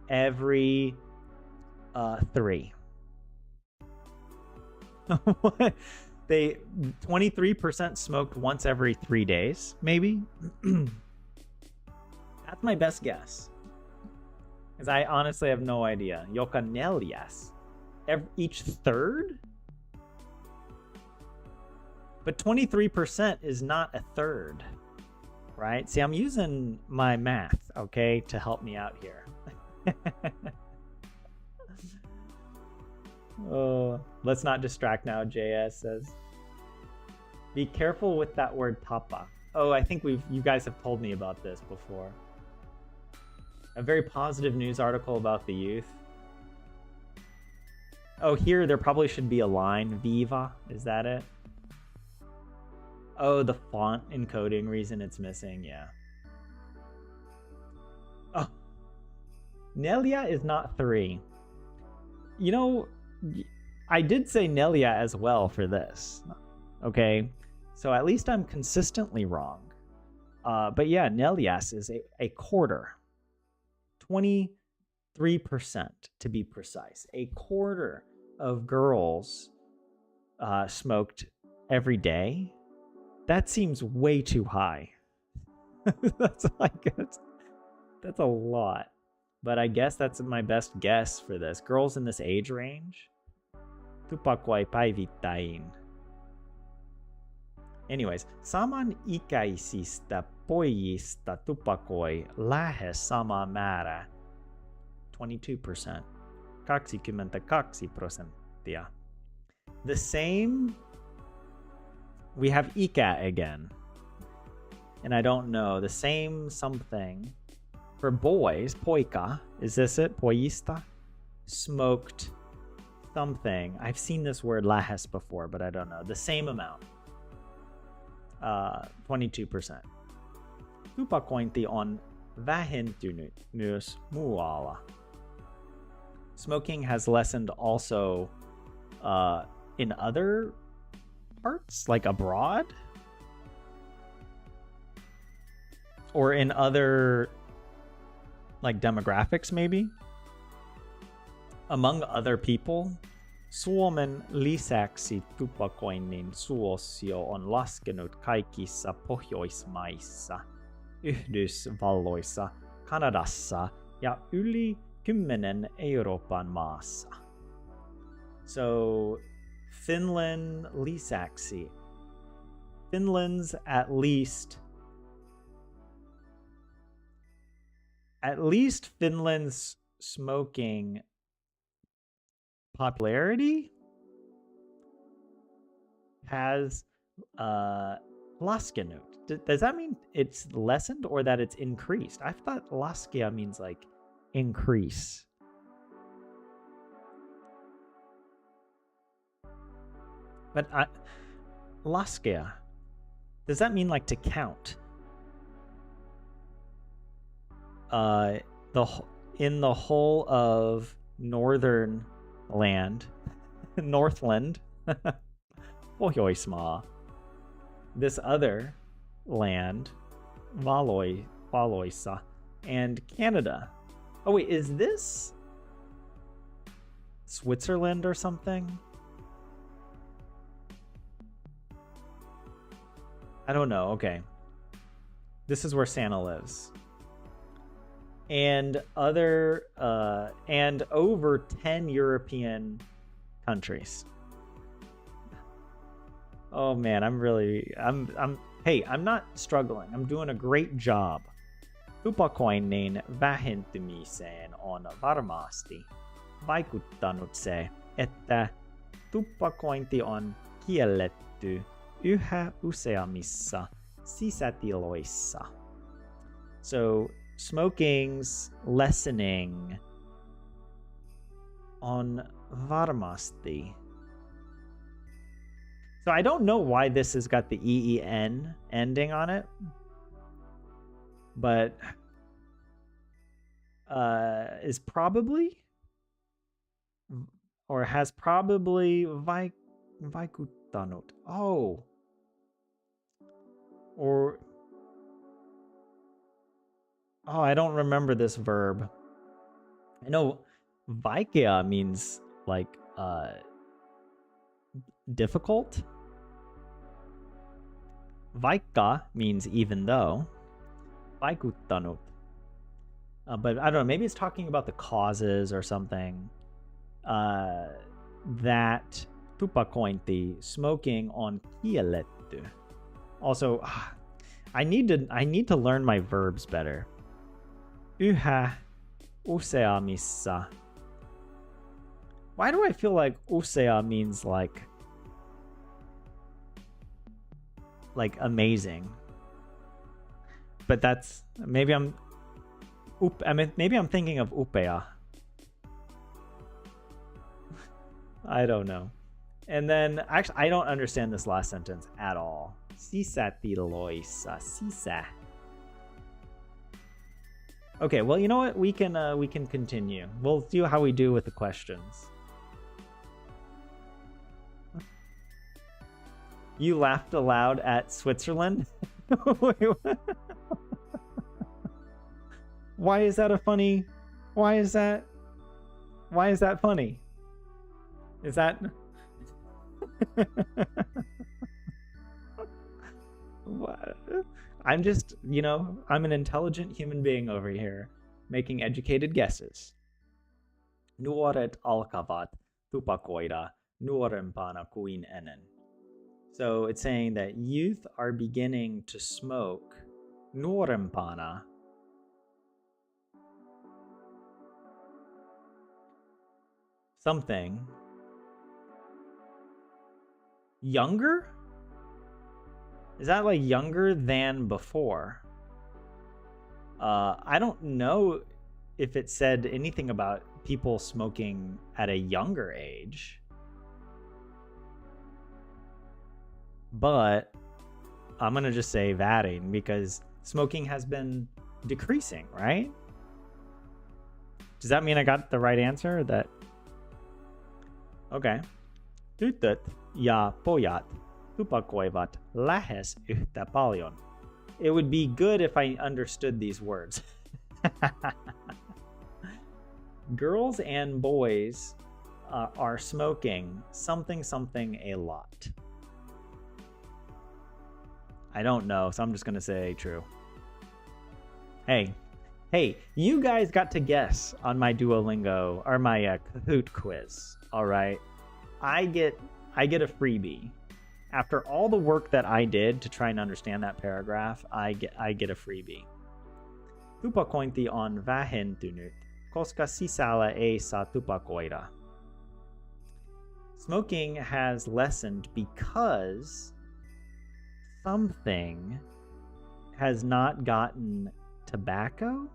Speaker 1: every 3. What? They 23% smoked once every 3 days, maybe. That's my best guess, because I honestly have no idea. Yokanelias, each third, but 23% is not a third, right? See, I'm using my math, okay, to help me out here. Oh, let's not distract now, JS says. Be careful with that word tapa. Oh, I think you guys have told me about this before. A very positive news article about the youth. Oh, here there probably should be a line. Viva, is that it? Oh, the font encoding reason it's missing, yeah. Oh, Nelia is not 3. You know, I did say Nelia as well for this, okay? So at least I'm consistently wrong. But yeah, Nelias is a quarter. 23% to be precise. A quarter of girls smoked every day. That seems way too high. That's a lot. But I guess that's my best guess for this. Girls in this age range. Tupakoi päivittäin. Anyways, samanikäisistä pojista tupakoi lähes sama määrä. 22%. 22%. The same. We have ikä again. And I don't know. The same something. For boys, poika, is this it? Pojista? Smoked something. I've seen this word lähes before, but I don't know. The same amount. 22%. Tupakointi on vähentynyt myös muualla. Smoking has lessened also in other parts, like abroad? Or in other like demographics, maybe? Among other people? Suomen lisäksi tupakoinnin suosio on laskenut kaikissa Pohjoismaissa, Yhdysvalloissa, Kanadassa ja yli 10 Euroopan maassa. So, Finland lisäksi. Finland's at least Finland's smoking popularity has laskenut. Does that mean it's lessened or that it's increased? I thought laskea means like increase. But laskea, does that mean like to count? In the whole of northern land, Northland, Pohjoismaa, this other land, Valoissa, and Canada. Oh wait, is this Switzerland or something? I don't know. Okay. This is where Santa lives. And and over 10 European countries. Oh man, hey, I'm not struggling. I'm doing a great job. Tupakoinnin vähentymiseen on varmasti vaikuttanut se, että tupakointi on kielletty kielletty yhä useammissa sisätiloissa. So smoking's lessening on varmasti. So I don't know why this has got the EEN ending on it, but is probably or has probably vaikuttanut. Oh. Or oh, I don't remember this verb. I know vaikea means like difficult. Vaikka means even though. Vaikuttanut. But I don't know, maybe it's talking about the causes or something. That tupakointi, smoking on kielletty. Also, I need to learn my verbs better. Yhä useammissa. Why do I feel like usea means like amazing? But that's maybe I'm thinking of upea. I don't know. And then actually I don't understand this last sentence at all. Sisätiloissa, sisä. Okay, well, you know what? We can continue. We'll see how we do with the questions. You laughed aloud at Switzerland? Wait, what? Why is that funny? Why is that funny? Is that what? I'm just, I'm an intelligent human being over here, making educated guesses. Nuoret alkavat tupakoida nuorempana kuin ennen. So it's saying that youth are beginning to smoke nuorempana. Something. Younger? Is that like younger than before? I don't know if it said anything about people smoking at a younger age. But I'm going to just say vadding because smoking has been decreasing, right? Does that mean I got the right answer? That okay. Tytöt ja pojat tupakoivat lähes yhtä paljon. It would be good if I understood these words. Girls and boys are smoking something a lot. I don't know, so I'm just gonna say true. Hey, you guys got to guess on my Duolingo or my Kahoot quiz. All right, I get a freebie. After all the work that I did to try and understand that paragraph, I get a freebie. Tupakointi on vähentynyt, koska sisällä ei saa tupakoida. Smoking has lessened because something has not gotten tobacco?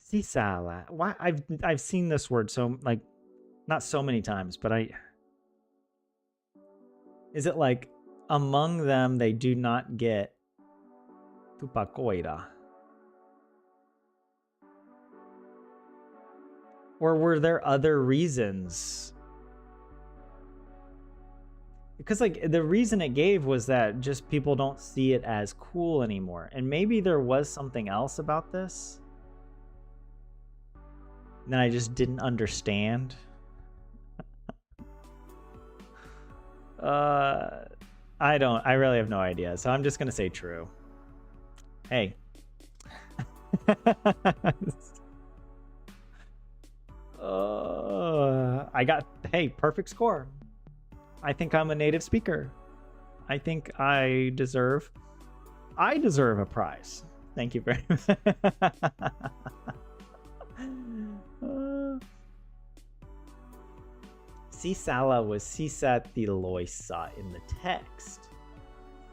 Speaker 1: Sisällä. Why I've seen this word so like not so many times, but is it like among them they do not get tupakoida? Or were there other reasons? Because like the reason it gave was that just people don't see it as cool anymore. And maybe there was something else about this that I just didn't understand. I really have no idea. So I'm just going to say true. Hey. Perfect score. I think I'm a native speaker. I think I deserve a prize. Thank you very much. Sisala was sisatiloisa in the text.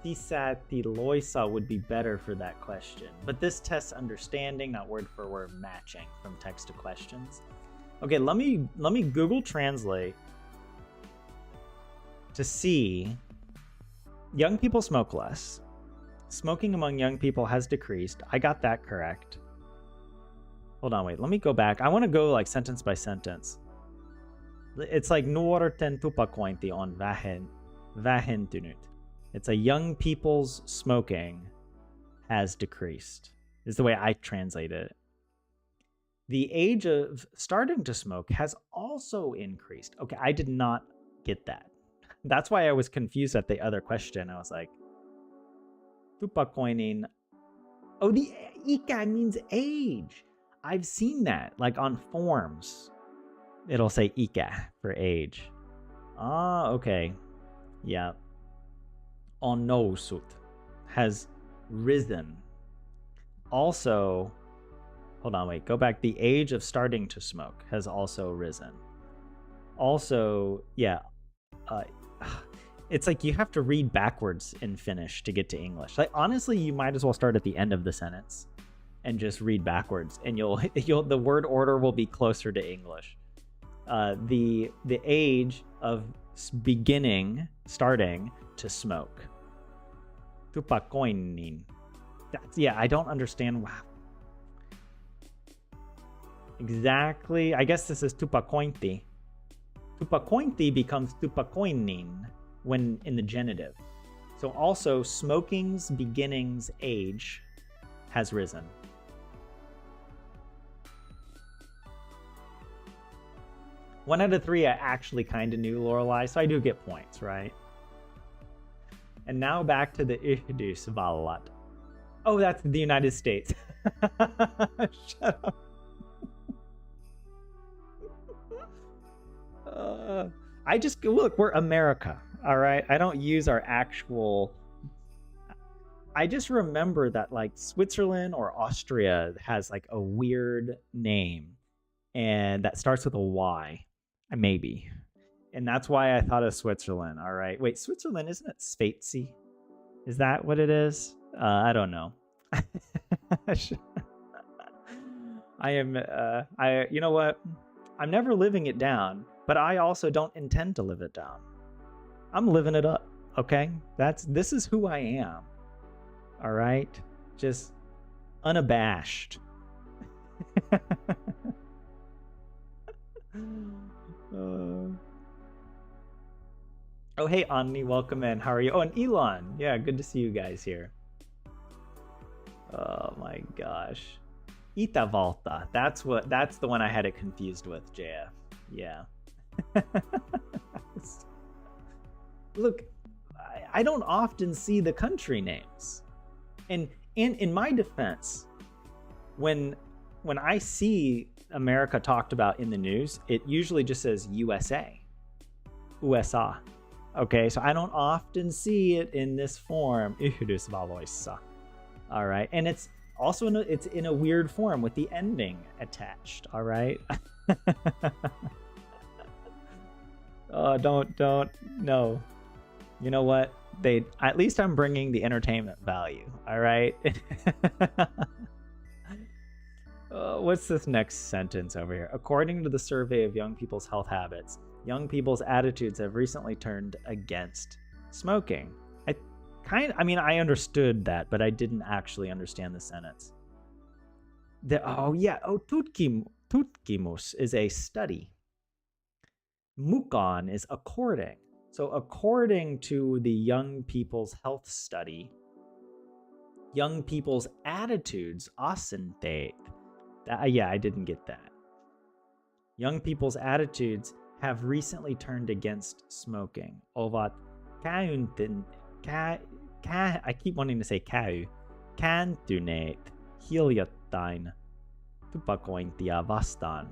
Speaker 1: Sisatiloisa would be better for that question. But this tests understanding, not word for word matching from text to questions. Okay, let me Google Translate to see. Young people smoke less. Smoking among young people has decreased. I got that correct. Hold on, wait. Let me go back. I want to go like sentence by sentence. It's like nuorten tupakointi on vähentynyt. It's a young people's smoking has decreased, is the way I translate it. The age of starting to smoke has also increased. Okay, I did not get that. That's why I was confused at the other question. I was like, tupakoinin. Oh, the ika means age. I've seen that, like on forms. It'll say ika for age. Ah, okay. Yeah. On nousut has risen. Also, hold on, wait, go back. The age of starting to smoke has also risen. Also, yeah, it's like you have to read backwards in Finnish to get to English. Like honestly, you might as well start at the end of the sentence and just read backwards, and you'll the word order will be closer to English. The age of starting to smoke. Tupakoinin. That's, yeah, I don't understand. Wow. Exactly. I guess this is tupakointi. Tupakointi becomes tupakoinin when in the genitive. So also smoking's beginnings age has risen. One out of three I actually kind of knew, Lorelai, so I do get points, right? And now back to the Yhdysvallat. Oh, that's the United States. Shut up. I just, look, we're America, all right? I don't use our actual... I just remember that like Switzerland or Austria has like a weird name and that starts with a Y, maybe. And that's why I thought of Switzerland. All right. Wait, Switzerland, isn't it Spatzy? Is that what it is? I don't know. You know what? I'm never living it down, but I also don't intend to live it down. I'm living it up. Okay. This is who I am. All right. Just unabashed. Oh, hey, Ani, welcome in. How are you? Oh, and Elon. Yeah, good to see you guys here. Oh my gosh. Itävalta. That's the one I had it confused with, JF. Yeah. Look, I don't often see the country names. And in my defense, when I see America talked about in the news, it usually just says USA. USA. Okay, so I don't often see it in this form. Yhdysvalloissa. All right, and it's also it's in a weird form with the ending attached. All right. Oh, don't no. You know what? At least I'm bringing the entertainment value. All right. What's this next sentence over here? According to the survey of young people's health habits, young people's attitudes have recently turned against smoking. I understood that, but I didn't actually understand the sentence. Tutkimus is a study. Mukaan is according. So according to the young people's health study, young people's attitudes, asenteet. Yeah, I didn't get that. Young people's attitudes have recently turned against smoking. Ovat I keep wanting to say käy. Kääntyneet hiljattain tupakointia vastaan.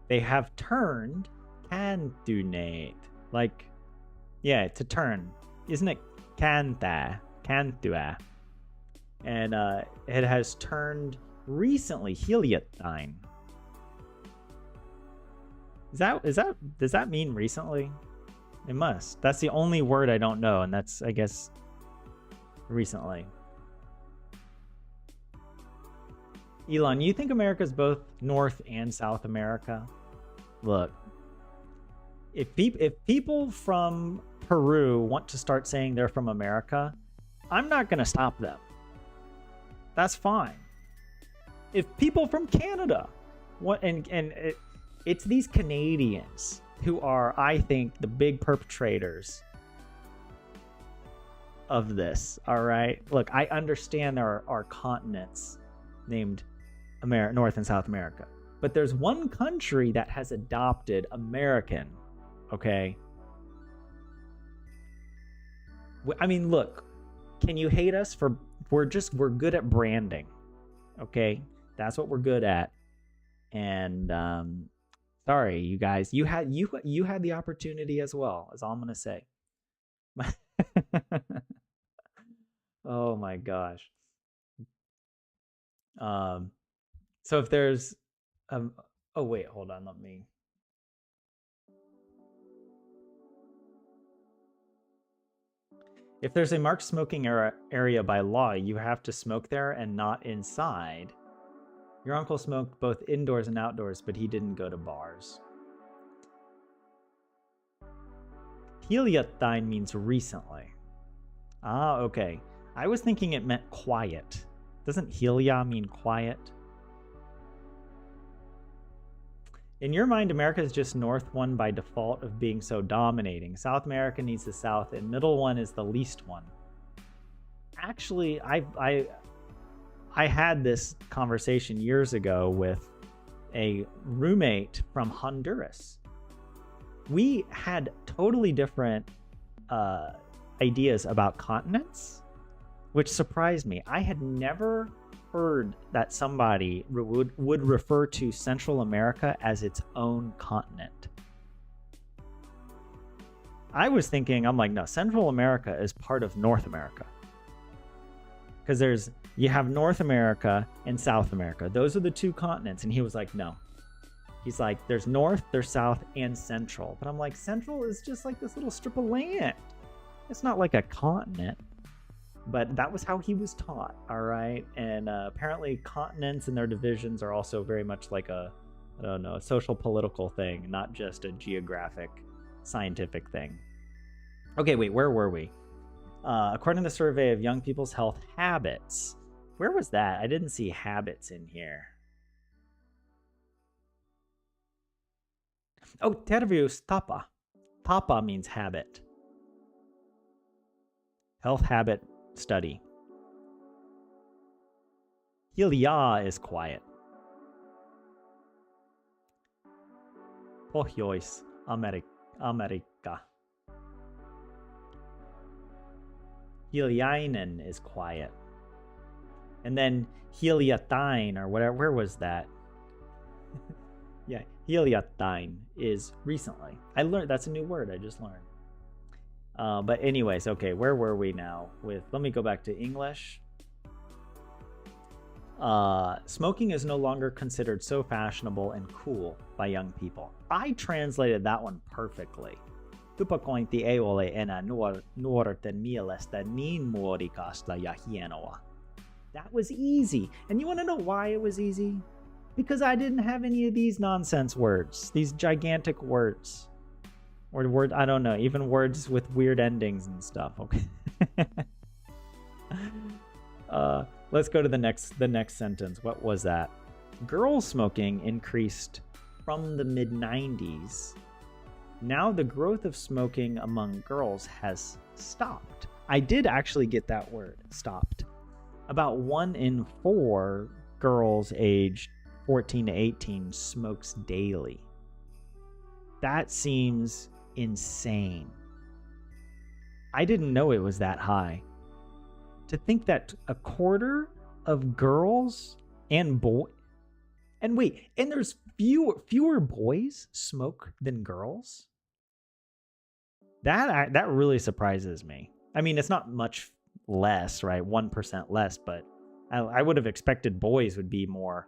Speaker 1: They have turned. Kääntyneet. Like, yeah, to turn. Isn't it kääntää? Kääntyä. And it has turned recently. Hiljattain. Does that mean recently? It must. That's the only word I don't know, and that's, I guess, recently. Elon, you think America's both North and South America? Look, if people from Peru want to start saying they're from America, I'm not going to stop them. That's fine. If people from Canada want, it's these Canadians who are, I think, the big perpetrators of this. All right. Look, I understand there are continents named North and South America, but there's one country that has adopted American. Okay. I mean, look, can you hate us for we're good at branding? Okay, that's what we're good at. And sorry, you guys, you had the opportunity as well. Is all I'm gonna say. Oh my gosh. So if there's oh wait, hold on, let me. If there's a marked smoking area by law, you have to smoke there and not inside. Your uncle smoked both indoors and outdoors, but he didn't go to bars. Heliotine means recently. Ah, okay. I was thinking it meant quiet. Doesn't helia mean quiet? In your mind, America is just North one by default of being so dominating. South America needs the South, and middle one is the least one. Actually, I had this conversation years ago with a roommate from Honduras. We had totally different ideas about continents, which surprised me. I had never heard that somebody would refer to Central America as its own continent. I was thinking, I'm like, no, Central America is part of North America. Because you have North America and South America. Those are the two continents. And he was like, no. He's like, there's North, there's South, and Central. But I'm like, Central is just like this little strip of land. It's not like a continent. But that was how he was taught, all right? And apparently continents and their divisions are also very much like a social political thing, not just a geographic, scientific thing. Okay, wait, where were we? According to the survey of young people's health habits. Where was that? I didn't see habits in here. Oh, terveys tapa. Tapa means habit. Health habit study. Hilia is quiet. Pohjois America. Heliainen is quiet. And then Heliotine or whatever, where was that? Yeah, Heliotine is recently. I learned, that's a new word I just learned. But anyways, okay, where were we now? Let me go back to English. Smoking is no longer considered so fashionable and cool by young people. I translated that one perfectly. Tupakointi ei ole enää nuorten mielestä niin muodikasta ja hienoa. That was easy. And you want to know why it was easy? Because I didn't have any of these nonsense words, these gigantic words. Or word, I don't know, even words with weird endings and stuff. Okay. Let's go to the next sentence. What was that? Girl smoking increased from the mid-90s. Now the growth of smoking among girls has stopped. I did actually get that word, stopped. About 1 in 4 girls aged 14 to 18 smokes daily. That seems insane. I didn't know it was that high. To think that a quarter of girls and there's fewer boys smoke than girls. That really surprises me. I mean, it's not much less, right? 1% less, but I would have expected boys would be more,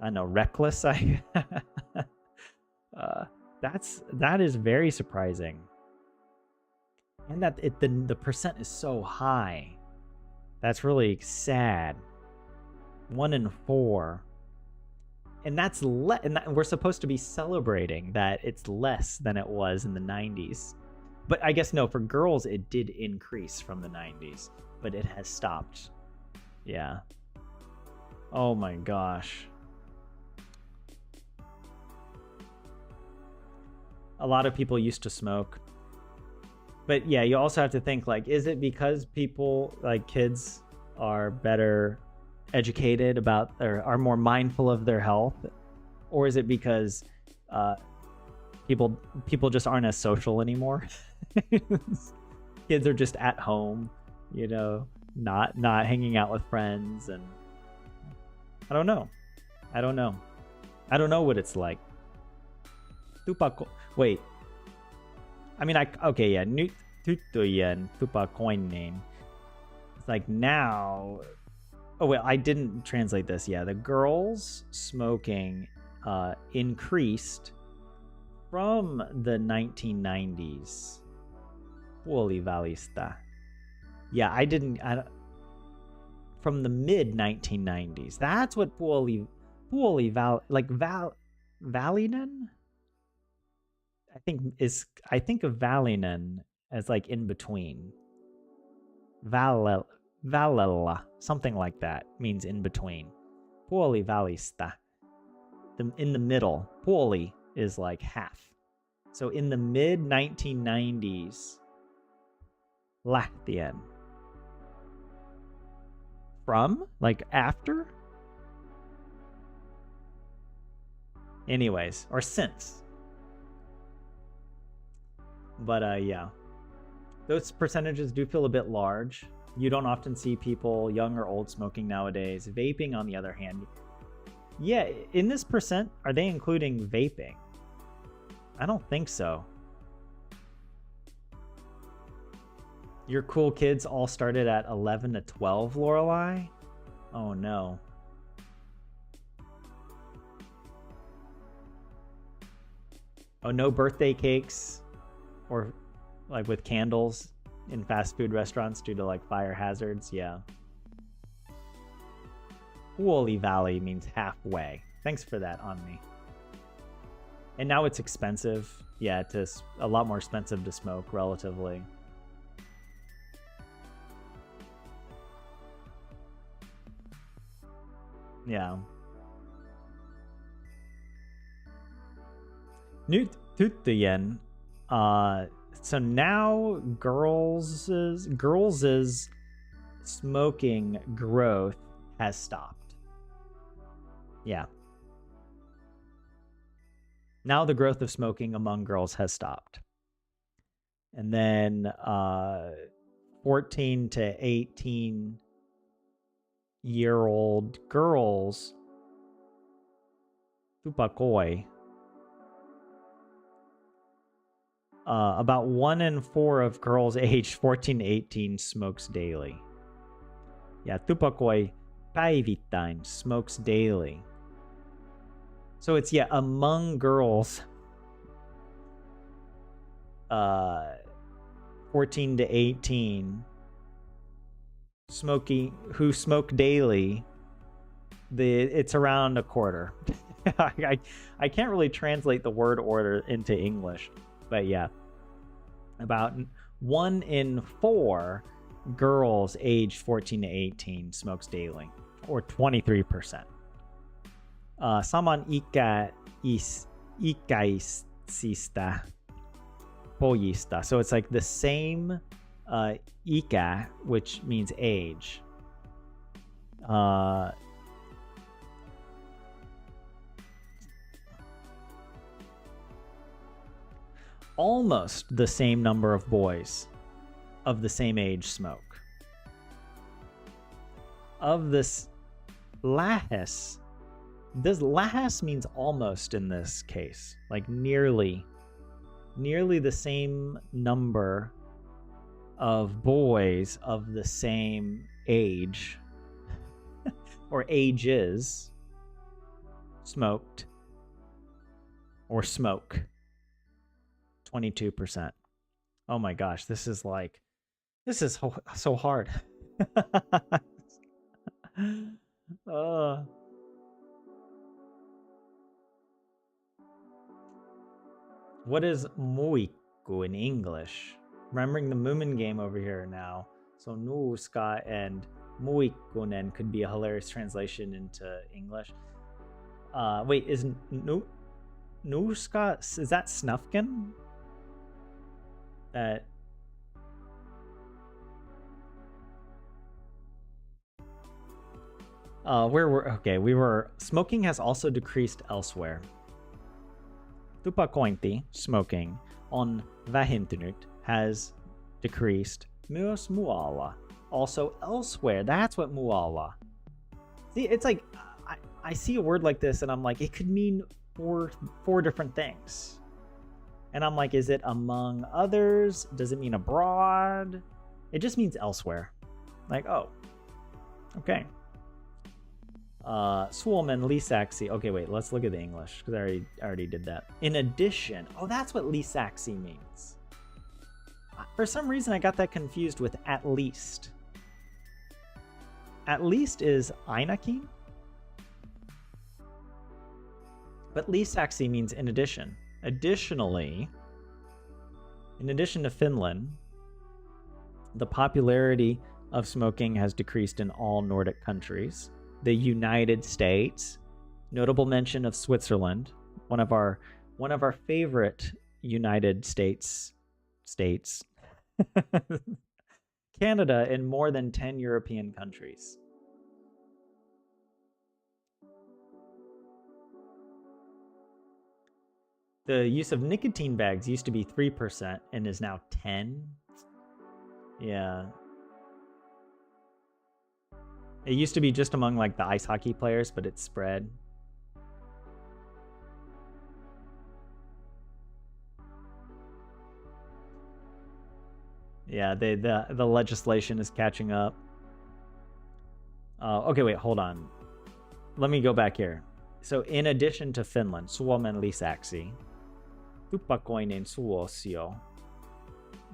Speaker 1: I don't know, reckless. That is very surprising. And that the percent is so high. That's really sad. 1 in 4. And we're supposed to be celebrating that it's less than it was in the 90s. But I guess no, for girls it did increase from the 90s, but it has stopped. Yeah. Oh my gosh. A lot of people used to smoke. But yeah, you also have to think, like, is it because people, like kids, are better educated about or are more mindful of their health? Or is it because people just aren't as social anymore? Kids are just at home, you know, not hanging out with friends, and I don't know what it's like. Wait, I mean, okay, yeah, nyt tyttöjen tupakoinnin. It's like now. Oh wait, I didn't translate this. Yeah, the girls smoking increased from the 1990s. Puolivälistä. Yeah, from the mid 1990s. That's what Välinen? I think of Välinen as like in between. Välillä, something like that, means in between. Puolivälistä. In the middle. Puoli is like half. So in the mid 1990s, lähtien. From? Like after? Anyways, or since. But yeah. Those percentages do feel a bit large. You don't often see people, young or old, smoking nowadays. Vaping, on the other hand. Yeah, in this percent, are they including vaping? I don't think so. Your cool kids all started at 11 to 12, Lorelai? Oh no. Oh, no birthday cakes? Or like with candles in fast food restaurants due to like fire hazards? Yeah. Puolivälli means halfway. Thanks for that, on me. And now it's expensive. Yeah, it's a lot more expensive to smoke relatively. Yeah. Nyt tyttöjen. So now girls' smoking growth has stopped. Yeah. Now the growth of smoking among girls has stopped. And then 14 to 18-year-old girls, tupakoi, about 1 in 4 of girls aged 14 to 18 smokes daily. Yeah, tupakoi päivittäin, smokes daily. So it's, yeah, among girls 14 to 18 who smoke daily, it's around a quarter. I can't really translate the word order into English, but yeah, about 1 in 4 girls aged 14 to 18 smokes daily, or 23%. Saman ikäisistä pojista. So it's like the same ikä, which means age. Almost the same number of boys of the same age smoke. Of this lähes means almost in this case, like nearly the same number of boys of the same age or ages smoked or smoke. 22%. Oh my gosh, this is so hard. What is muiku in English? Remembering the Moomin game over here now. So nuuska and muikkunen could be a hilarious translation into English. Wait, is nuuska, is that Snufkin? That we were smoking has also decreased elsewhere. Tupakointi, smoking, on vähentynyt has decreased. Myös muualla, also elsewhere. That's what muualla. See, it's like I see a word like this and I'm like, it could mean four different things. And I'm like, is it among others? Does it mean abroad? It just means elsewhere. Like, oh, okay. Swolman Lisaxi. Okay, wait, let's look at the English because I already did that. In addition, oh, that's what Lisaxi means. For some reason, I got that confused with at least. At least is ainakin, but Lisaxi means in addition. Additionally, in addition to Finland, the popularity of smoking has decreased in all Nordic countries. The United States, notable mention of Switzerland, one of our favorite United States, Canada, and more than 10 European countries. The use of nicotine bags used to be 3% and is now 10. Yeah. It used to be just among like the ice hockey players, but it's spread. Yeah, the legislation is catching up. Okay, wait, hold on. Let me go back here. So in addition to Finland, Suomen lisäksi, tupakoinnin suosio,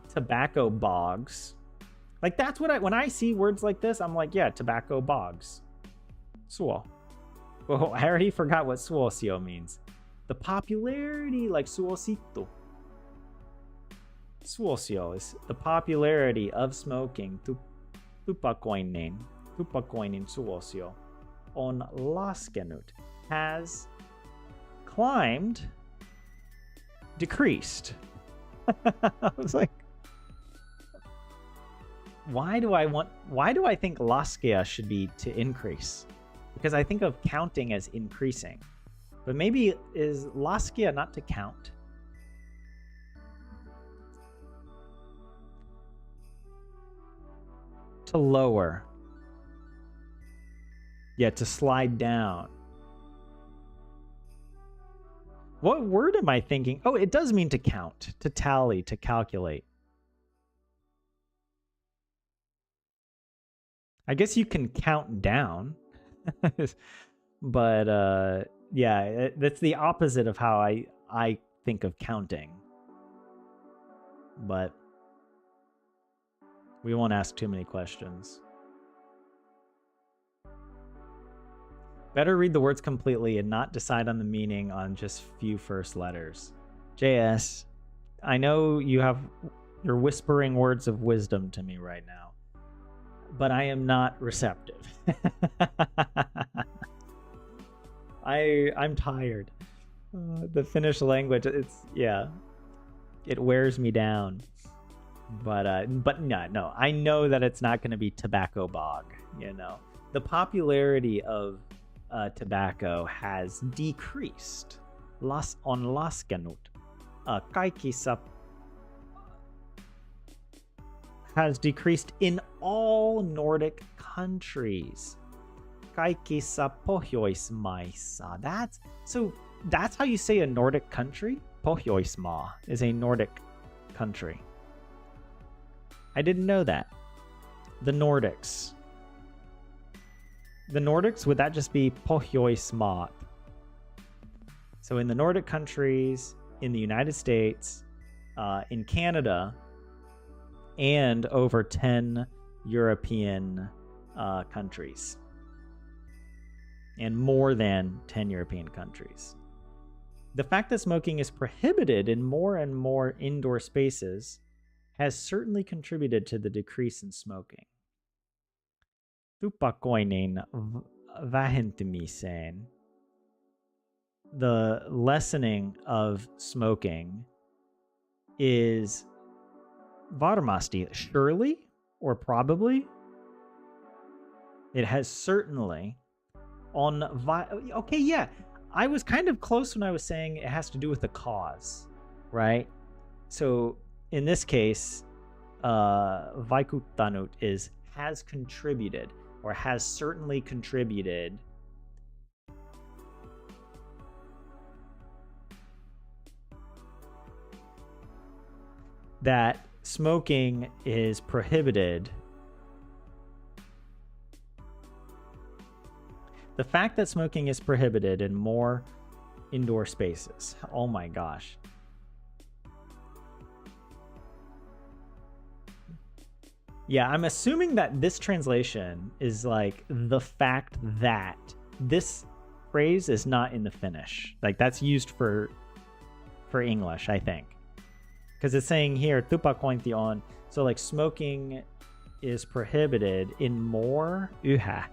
Speaker 1: tobacco bogs. Like that's what when I see words like this, I'm like, yeah, tobacco bogs. Suo. Well, I already forgot what suosio means. The popularity, like suosittu. Suosio is the popularity of smoking. Tupakoinnin suosio on laskenut has climbed, decreased. I was like, why do I think laskia should be to increase? Because I think of counting as increasing. But maybe is laskia not to count? To lower. Yeah, to slide down. What word am I thinking? Oh, it does mean to count, to tally, to calculate. I guess you can count down. But yeah, that's the opposite of how I think of counting. But we won't ask too many questions. Better read the words completely and not decide on the meaning on just few first letters. JS, I know you're whispering words of wisdom to me right now, but I am not receptive. I'm tired. The Finnish language, it wears me down. But no, I know that it's not going to be tobacco bog. You know, the popularity of tobacco has decreased. On laskenut. Kaikissa has decreased in all Nordic countries. Kaikissa Pohjoismaissa. That's how you say a Nordic country? Pohjoismaa is a Nordic country. I didn't know that. The Nordics. The Nordics, would that just be Pohjoismaat? So in the Nordic countries, in the United States, in Canada and over 10 European countries. And more than 10 European countries. The fact that smoking is prohibited in more and more indoor spaces has certainly contributed to the decrease in smoking. Tupakoinnin vähentymiseen. The lessening of smoking is varmasti, surely or probably. It has certainly okay, yeah. I was kind of close when I was saying it has to do with the cause, right? So in this case, vaikuttanut is has contributed or has certainly contributed that smoking is prohibited. The fact that smoking is prohibited in more indoor spaces. Oh my gosh. Yeah, I'm assuming that this translation is like the fact that this phrase is not in the Finnish. Like that's used for English, I think. Because it's saying here, tupakointi on. So like smoking is prohibited in more yhä.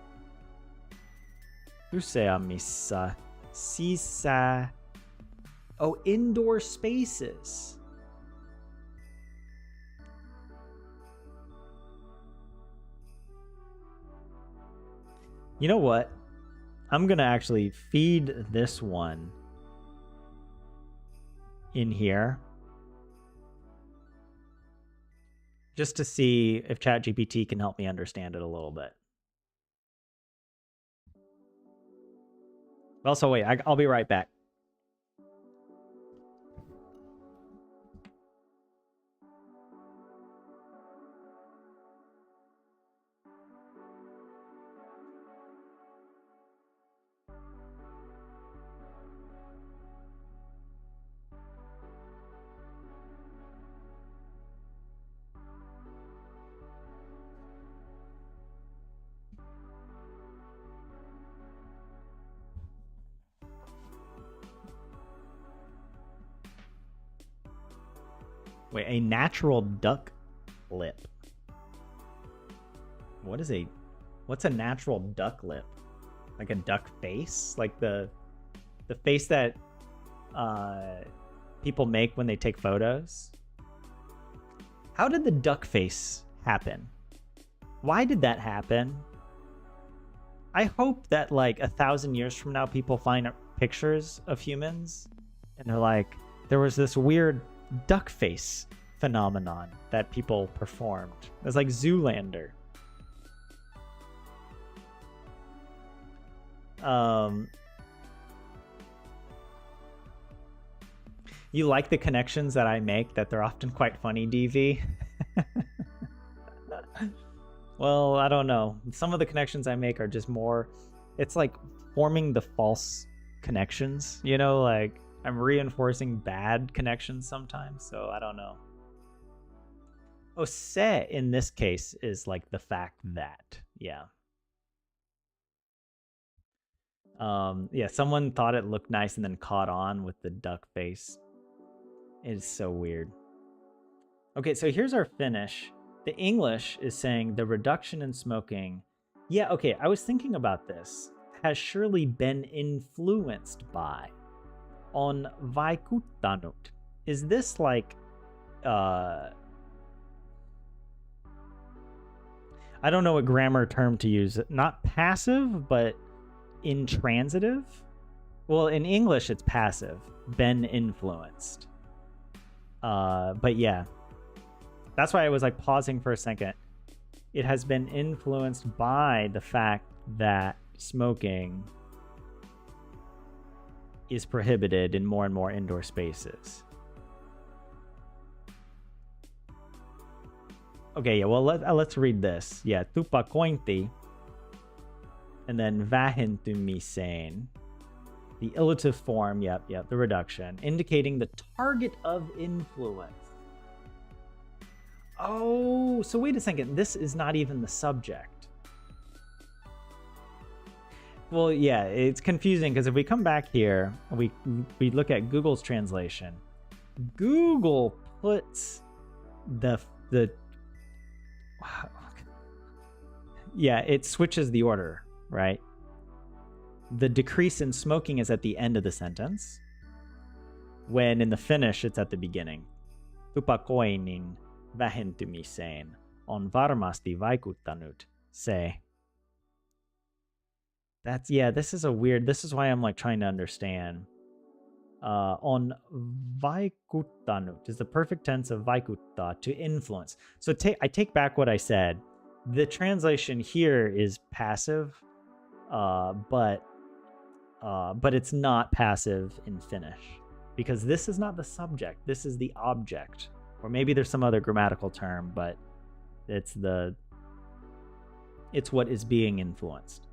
Speaker 1: Useammissa sisä. Oh, indoor spaces. You know what? I'm going to actually feed this one in here. Just to see if ChatGPT can help me understand it a little bit. Also, wait, I'll be right back. Wait, a natural duck lip. What's a natural duck lip? Like a duck face? Like the face that people make when they take photos? How did the duck face happen? Why did that happen? I hope that like 1,000 years from now people find pictures of humans and they're like, there was this weird duck face phenomenon that people performed. It was like Zoolander. You like the connections that I make, that they're often quite funny, DV? Well, I don't know. Some of the connections I make are just more, it's like forming the false connections, you know, like I'm reinforcing bad connections sometimes, so I don't know. Oh, se in this case is like the fact that, yeah. Yeah, someone thought it looked nice and then caught on with the duck face. It is so weird. Okay, so here's our Finnish. The English is saying the reduction in smoking. Yeah, okay, I was thinking about this. Has surely been influenced by. On vaikuttanut. Is this like I don't know what grammar term to use. Not passive, but intransitive? Well, in English it's passive. Been influenced. But yeah. That's why I was like pausing for a second. It has been influenced by the fact that smoking is prohibited in more and more indoor spaces. Okay, yeah, well, let's read this. Yeah, tupakointi, and then vähentymiseen. The illative form, yep, the reduction, indicating the target of influence. Oh, so wait a second. This is not even the subject. Well, yeah, it's confusing because if we come back here, we look at Google's translation. Google puts the yeah, it switches the order, right? The decrease in smoking is at the end of the sentence, when in the Finnish it's at the beginning. Tupakoinnin vähentymiseen on varmasti vaikuttanut se. That's, yeah, this is why I'm like trying to understand. On vaikuttanut is the perfect tense of vaikuttaa, to influence. So I take back what I said. The translation here is passive, but it's not passive in Finnish, because this is not the subject. This is the object, or maybe there's some other grammatical term, but it's what is being influenced.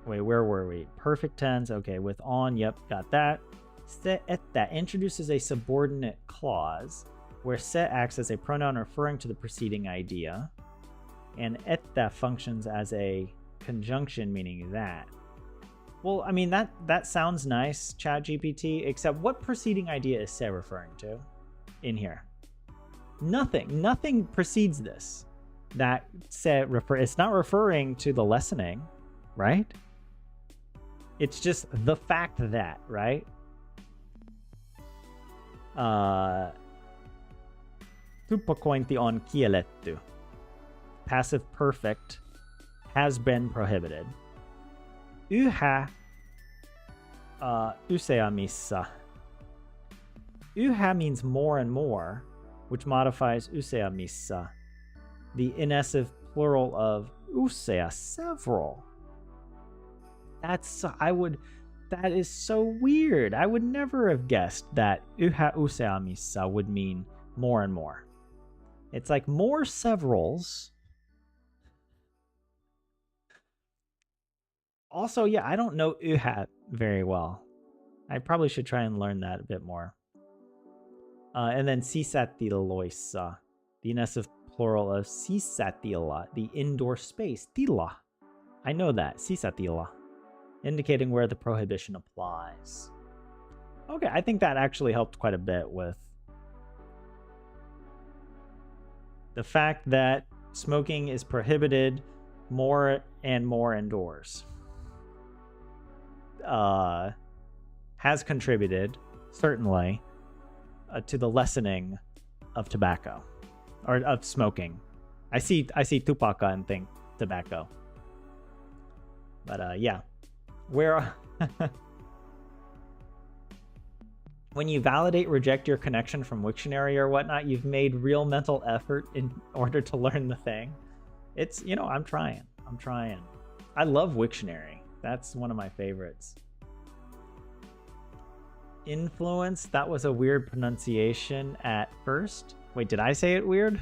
Speaker 1: Wait, where were we? Perfect tense. Okay, with on. Yep, got that. Se että introduces a subordinate clause where se acts as a pronoun referring to the preceding idea, and että functions as a conjunction meaning that. Well, I mean, that sounds nice, ChatGPT, except what preceding idea is se referring to in here? Nothing precedes this. That se it's not referring to the lessening, right? It's just the fact that, right? Tupakointi on kielletty. Passive perfect has been prohibited. Yhä useammissa. Yhä means more and more, which modifies useammissa, the inessive plural of usea, several. That is so weird. I would never have guessed that yhä useammissa would mean more and more. It's like more severals. Also, yeah, I don't know yhä very well. I probably should try and learn that a bit more. And then sisätiloissa, the inessive plural of sisätila, the indoor space, tila. I know that, sisätila, indicating where the prohibition applies. Okay, I think that actually helped quite a bit with the fact that smoking is prohibited more and more indoors. Has contributed, certainly, to the lessening of tobacco, or of smoking. I see tupaka and think tobacco. But yeah, where when you validate, reject your connection from Wiktionary or whatnot, you've made real mental effort in order to learn the thing. It's, I'm trying. I love Wiktionary. That's one of my favorites. Influence, that was a weird pronunciation at first. Wait, did I say it weird?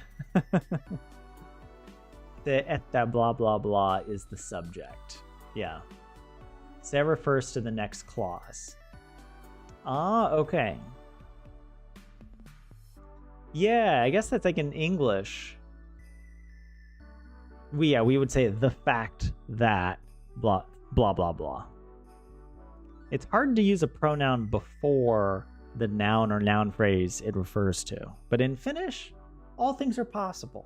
Speaker 1: The etta blah blah blah is the subject. Yeah. So that refers to the next clause. Ah, okay. Yeah, I guess that's like in English. We would say the fact that blah blah blah blah. It's hard to use a pronoun before the noun or noun phrase it refers to. But in Finnish, all things are possible.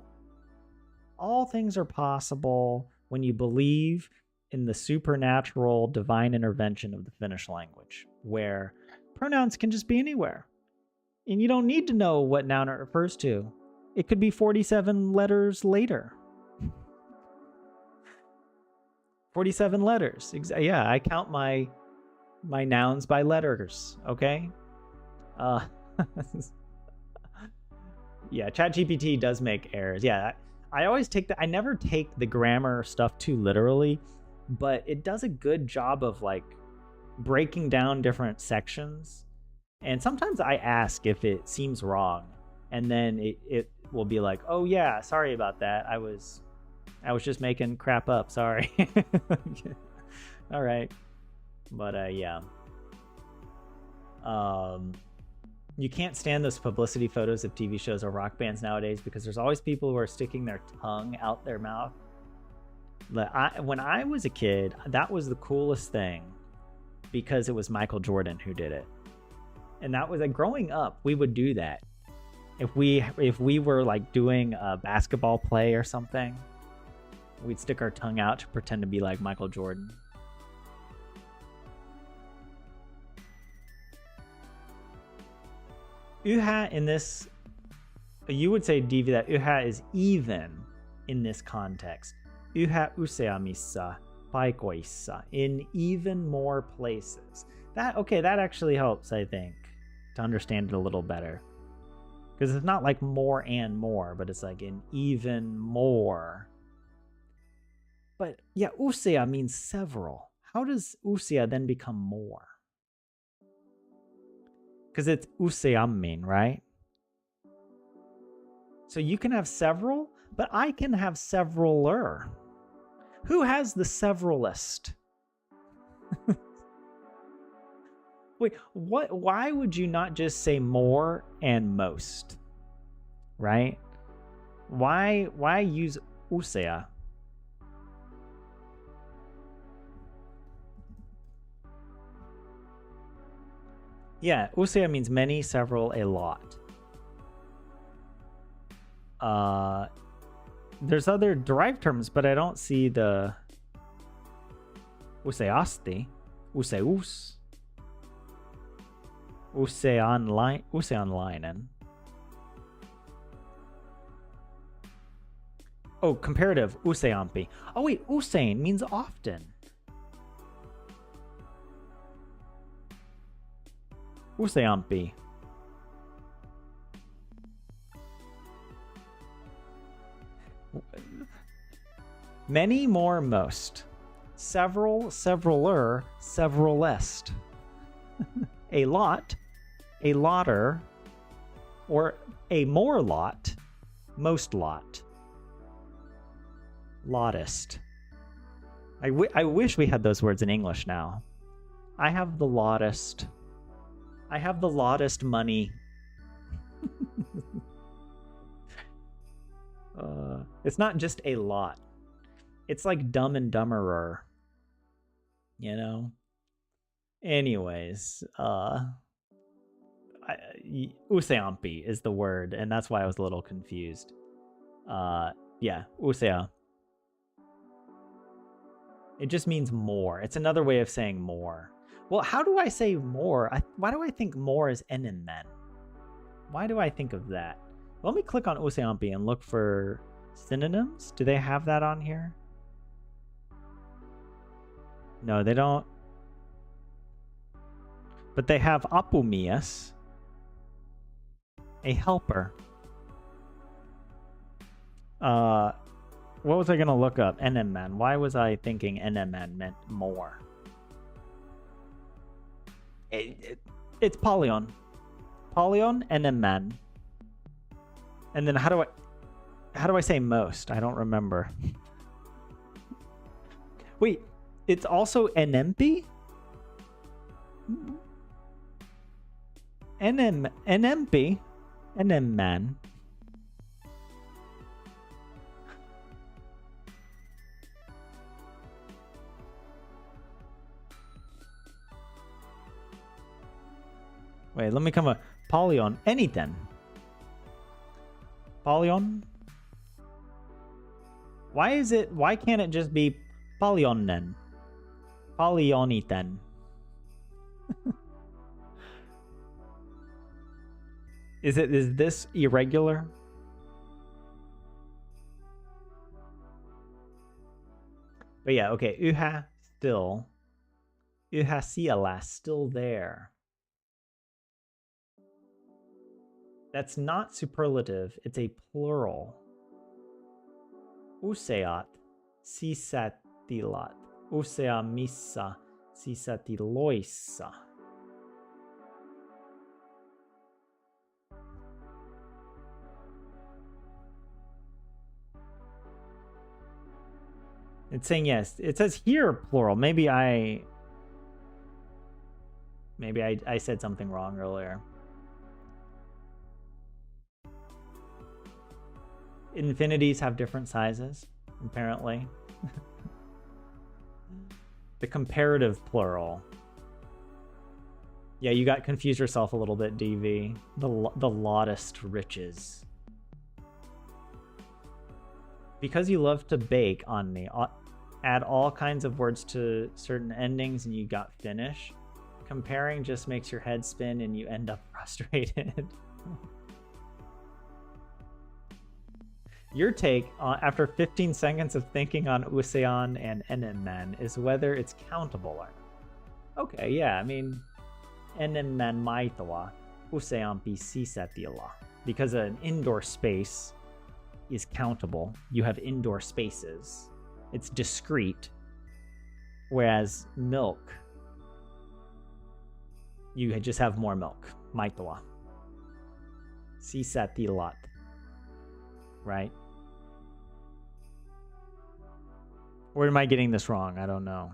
Speaker 1: All things are possible when you believe in the supernatural divine intervention of the Finnish language, where pronouns can just be anywhere. And you don't need to know what noun it refers to. It could be 47 letters later. 47 letters. Yeah, I count my nouns by letters, okay? Yeah, ChatGPT does make errors. Yeah, I always I never take the grammar stuff too literally, but it does a good job of like breaking down different sections. And sometimes I ask if it seems wrong, and then it will be like, oh yeah, sorry about that. I was just making crap up, sorry. All right. But yeah. You can't stand those publicity photos of TV shows or rock bands nowadays because there's always people who are sticking their tongue out their mouth. When I was a kid, that was the coolest thing because it was Michael Jordan who did it. And that was like growing up, we would do that. If we were like doing a basketball play or something, we'd stick our tongue out to pretend to be like Michael Jordan. Yhä in this, you would say, Divi, that yhä is even in this context. Yhä useammissa paikoissa, in even more places. That actually helps, I think, to understand it a little better. Because it's not like more and more, but it's like in even more. But yeah, usea means several. How does usea then become more? Because it's useammin, right? So you can have several, but I can have severaler. Who has the severalist? Wait, what? Why would you not just say more and most? Right? Why use usea? Yeah, usea means many, several, a lot. There's other derived terms, but I don't see the useasti, useus, useanlainen. Oh, comparative, useampi. Oh wait, usein means often. Useampi. Many, more, most. Several, severaler, severalest. A lot, a lotter, or a more lot, most lot. Lottest. I wish we had those words in English now. I have the lottest. I have the lottest money. It's not just a lot. It's like Dumb and Dumberer. You know? Anyways, useampi is the word, and that's why I was a little confused. Yeah, usea. It just means more. It's another way of saying more. Well, how do I say more? Why do I think more is enemmän? Why do I think of that? Let me click on useampi and look for synonyms. Do they have that on here? No, they don't. But they have apumies, a helper. What was I going to look up? Enemmän. Why was I thinking enemmän meant more? It's polyon. Polyon, enemmän. And then how do I say most? I don't remember. Wait, it's also enempi? Enempi? Enemmän. Wait, let me come up. Polyon. Anything. Polyon? Why can't it just be polyonen? Polyoniten. Is this irregular? But yeah, okay. Yhä still. Yhä siellä still there. That's not superlative, it's a plural. Useat sisätilat. Useammissa sisätiloissa. It's saying yes. It says here plural. Maybe I said something wrong earlier. Infinities have different sizes, apparently. The comparative plural. Yeah, you got confused yourself a little bit, DV. The loudest riches. Because you love to bake, Onni, add all kinds of words to certain endings and you got Finnish. Comparing just makes your head spin and you end up frustrated. Your take, after 15 seconds of thinking on usean and enemmän, is whether it's countable or not. Okay, yeah, I mean, enemmän maitoa useampi sisätila. Because an indoor space is countable. You have indoor spaces. It's discrete. Whereas milk, you just have more milk. Maitoa. Sisätilat. Right? Or am I getting this wrong? I don't know.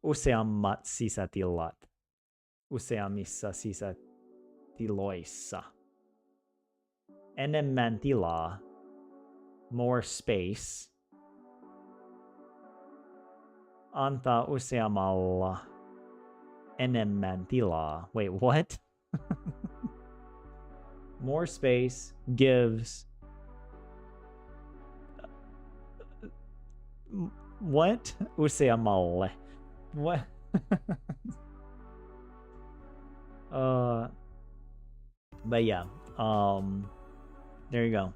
Speaker 1: Useammat sisätilat. Useamissa sisätiloissa. Enemmän tilaa. More space. Antaa useammalla enemmän tilaa. Wait, what? More space gives... What? Useammalle. What? But yeah. There you go.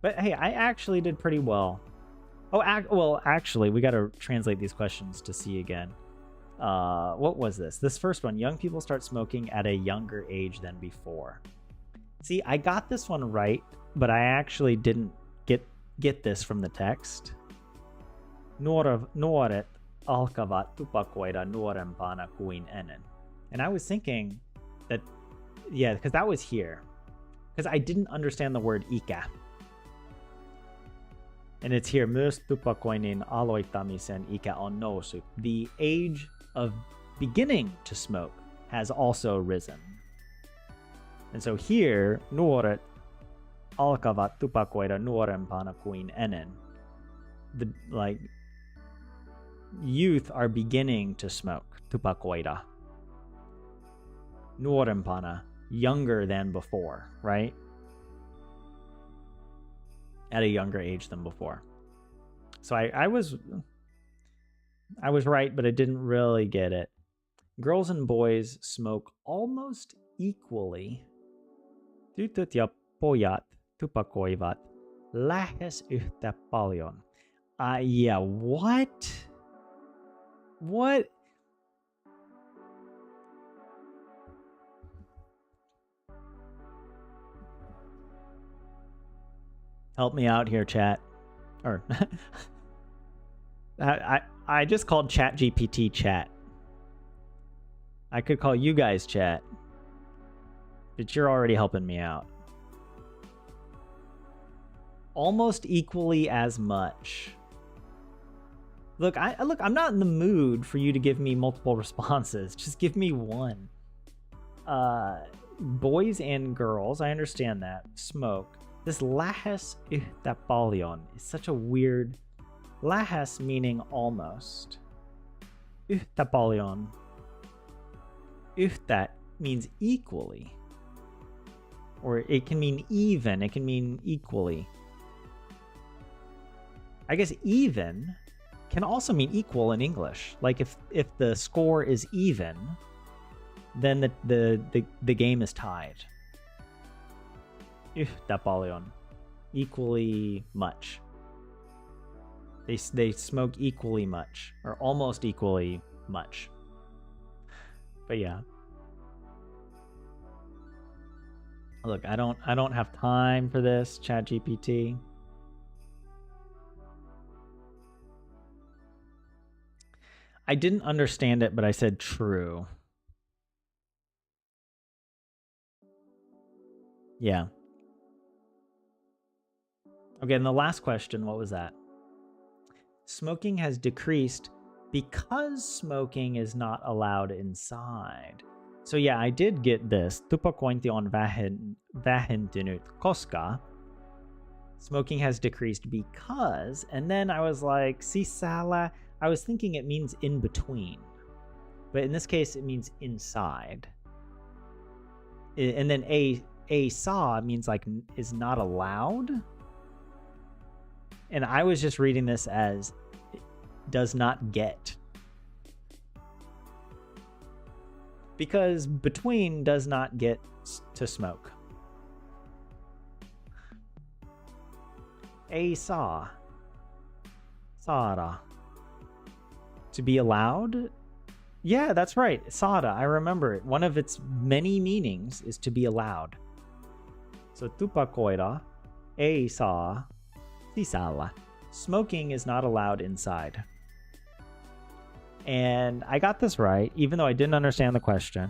Speaker 1: But hey, I actually did pretty well. Oh, well, actually, we got to translate these questions to see again. What was this? This first one. Young people start smoking at a younger age than before. See, I got this one right, but I actually didn't get this from the text. Nuoret alkavat tupakoida nuorempana kuin ennen. And I was thinking that, yeah, because that was here. Because I didn't understand the word ikä. And it's here, myös tupakoinnin aloittamisen ikä on noussut. The age of beginning to smoke has also risen. And so here, nuoret alkavat tupakoida nuorempana kuin ennen. The, like, youth are beginning to smoke, tupakoida. Nuorempana, younger than before, right? At a younger age than before. So I was right, but I didn't really get it. Girls and boys smoke almost equally. Tytöt ja pojat tupakoivat lähes yhtä paljon. Yeah, what? What? Help me out here, chat. Or I just called ChatGPT chat. I could call you guys chat. But you're already helping me out. Almost equally as much. Look, I'm not in the mood for you to give me multiple responses. Just give me one. Boys and girls, I understand that. Smoke. This lähes yhtä paljon is such a weird... Lähes meaning almost. Yhtä paljon. Yhtä means equally. Or it can mean even. It can mean equally. I guess even can also mean equal in English. Like if the score is even, then the game is tied. Yhtä paljon. Equally much. They smoke equally much. Or almost equally much. But yeah. Look, I don't have time for this, ChatGPT. I didn't understand it, but I said true. Yeah. Okay, and the last question, what was that? Smoking has decreased because smoking is not allowed inside. So yeah, I did get this. Tupakointi on vähentynyt, koska smoking has decreased because, and then I was like, sisällä. I was thinking it means in between, but in this case it means inside. And then a saw means like is not allowed. And I was just reading this as does not get. Because between does not get to smoke. A saw. Saada. To be allowed? Yeah, that's right. Saada, I remember it. One of its many meanings is to be allowed. So tupakoida, ei saa, sisällä. Smoking is not allowed inside. And I got this right, even though I didn't understand the question.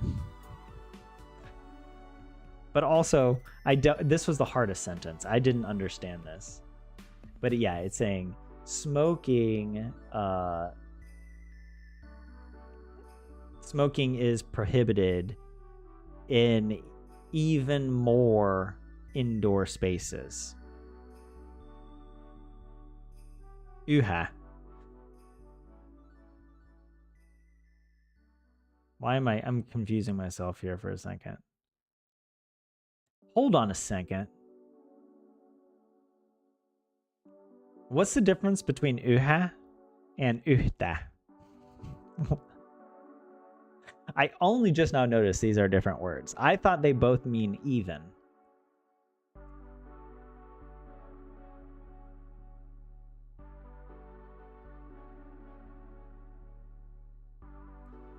Speaker 1: But also, this was the hardest sentence. I didn't understand this. But yeah, it's saying smoking is prohibited in even more indoor spaces. Yhä. Why am I'm confusing myself here for a second. Hold on a second. What's the difference between yhä and yhtä? I only just now noticed these are different words. I thought they both mean even.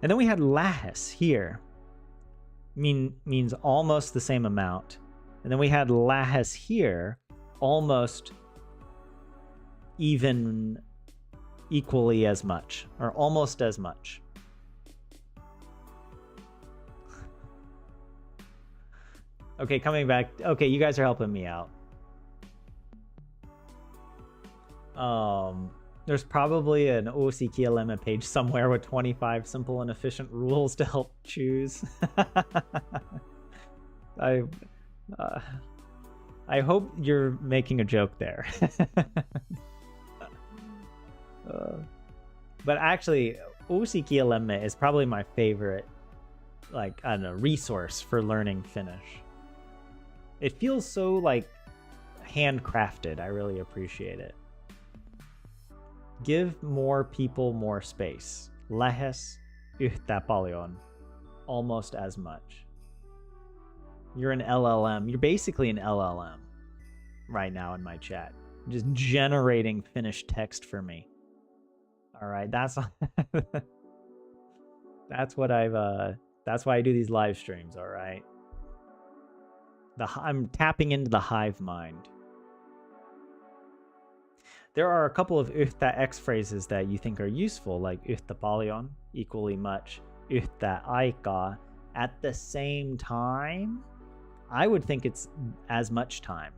Speaker 1: And then we had lähes here. Means almost the same amount. And then we had lähes here, almost even equally as much, or almost as much. Okay, coming back. Okay, you guys are helping me out. There's probably an OC KLM page somewhere with 25 simple and efficient rules to help choose. I hope you're making a joke there. But actually, OC KLM is probably my favorite, like, I don't know, resource for learning Finnish. It feels so, like, handcrafted. I really appreciate it. Give more people more space. Lähes yhtä paljon. Almost as much. You're an LLM. You're basically an LLM right now in my chat. Just generating Finnish text for me. All right, that's that's what that's why I do these live streams, all right? I'm tapping into the hive mind. There are a couple of yhtä X phrases that you think are useful, like yhtä paljon, equally much, yhtä aikaa, at the same time. I would think it's as much time,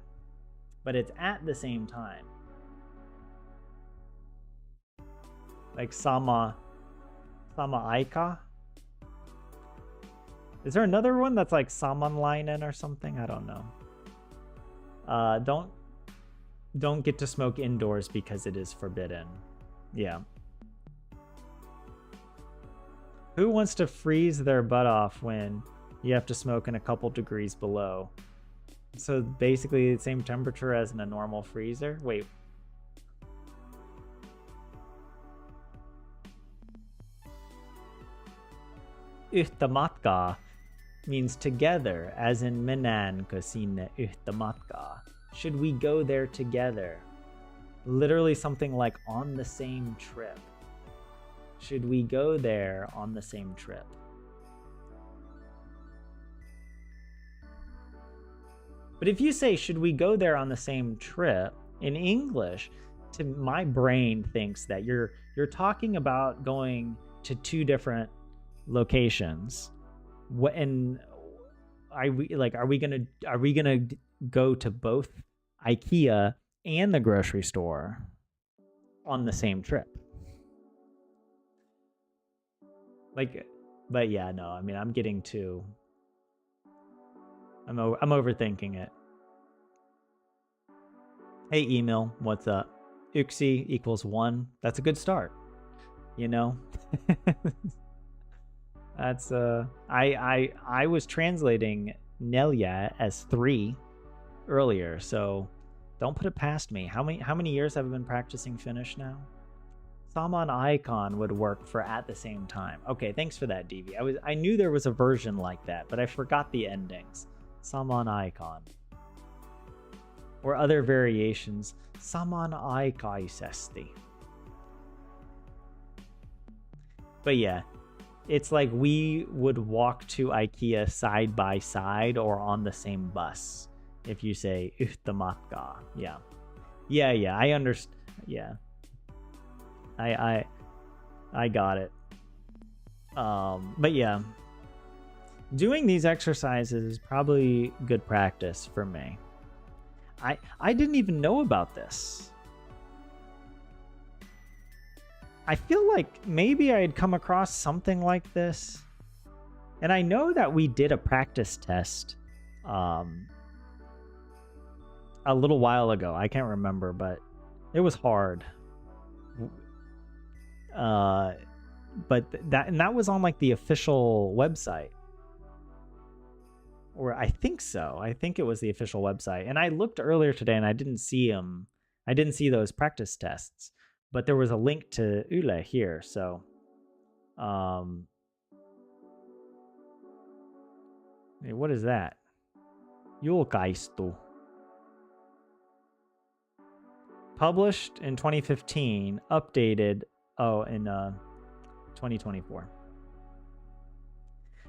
Speaker 1: but it's at the same time. Like sama aika. Is there another one that's like samanlainen or something? I don't know. Don't get to smoke indoors because it is forbidden. Yeah. Who wants to freeze their butt off when you have to smoke in a couple degrees below? So basically the same temperature as in a normal freezer? Wait. Yhtä matkaa means together, as in mennäänkö sinne yhtä matkaa? Should we go there together? Literally something like on the same trip. Should we go there on the same trip? But if you say, should we go there on the same trip, in English, to my brain thinks that you're talking about going to two different locations. And are we gonna go to both IKEA and the grocery store on the same trip? Like, But yeah, no, I mean, I'm getting too... I'm overthinking it. Hey, email, what's up? Uxie equals 1. That's a good start. You know? That's I was translating Nelia as 3 earlier, so don't put it past me. How many years have I been practicing Finnish now? Saman icon would work for at the same time. Okay, thanks for that, DV. I knew there was a version like that, but I forgot the endings. Saman icon. Or other variations. Saman aikaisesti. But yeah, it's like we would walk to IKEA side by side or on the same bus. If you say yhtä matkaa. Yeah. Yeah, I understand. Yeah. I got it. But yeah. Doing these exercises is probably good practice for me. I didn't even know about this. I feel like maybe I had come across something like this. And I know that we did a practice test a little while ago. I can't remember, but it was hard. But that was on like the official website. Or I think so. I think it was the official website. And I looked earlier today and I didn't see them. I didn't see those practice tests. But there was a link to Yle here. So hey, what is that? Julkaistu. Published in 2015, updated in 2024.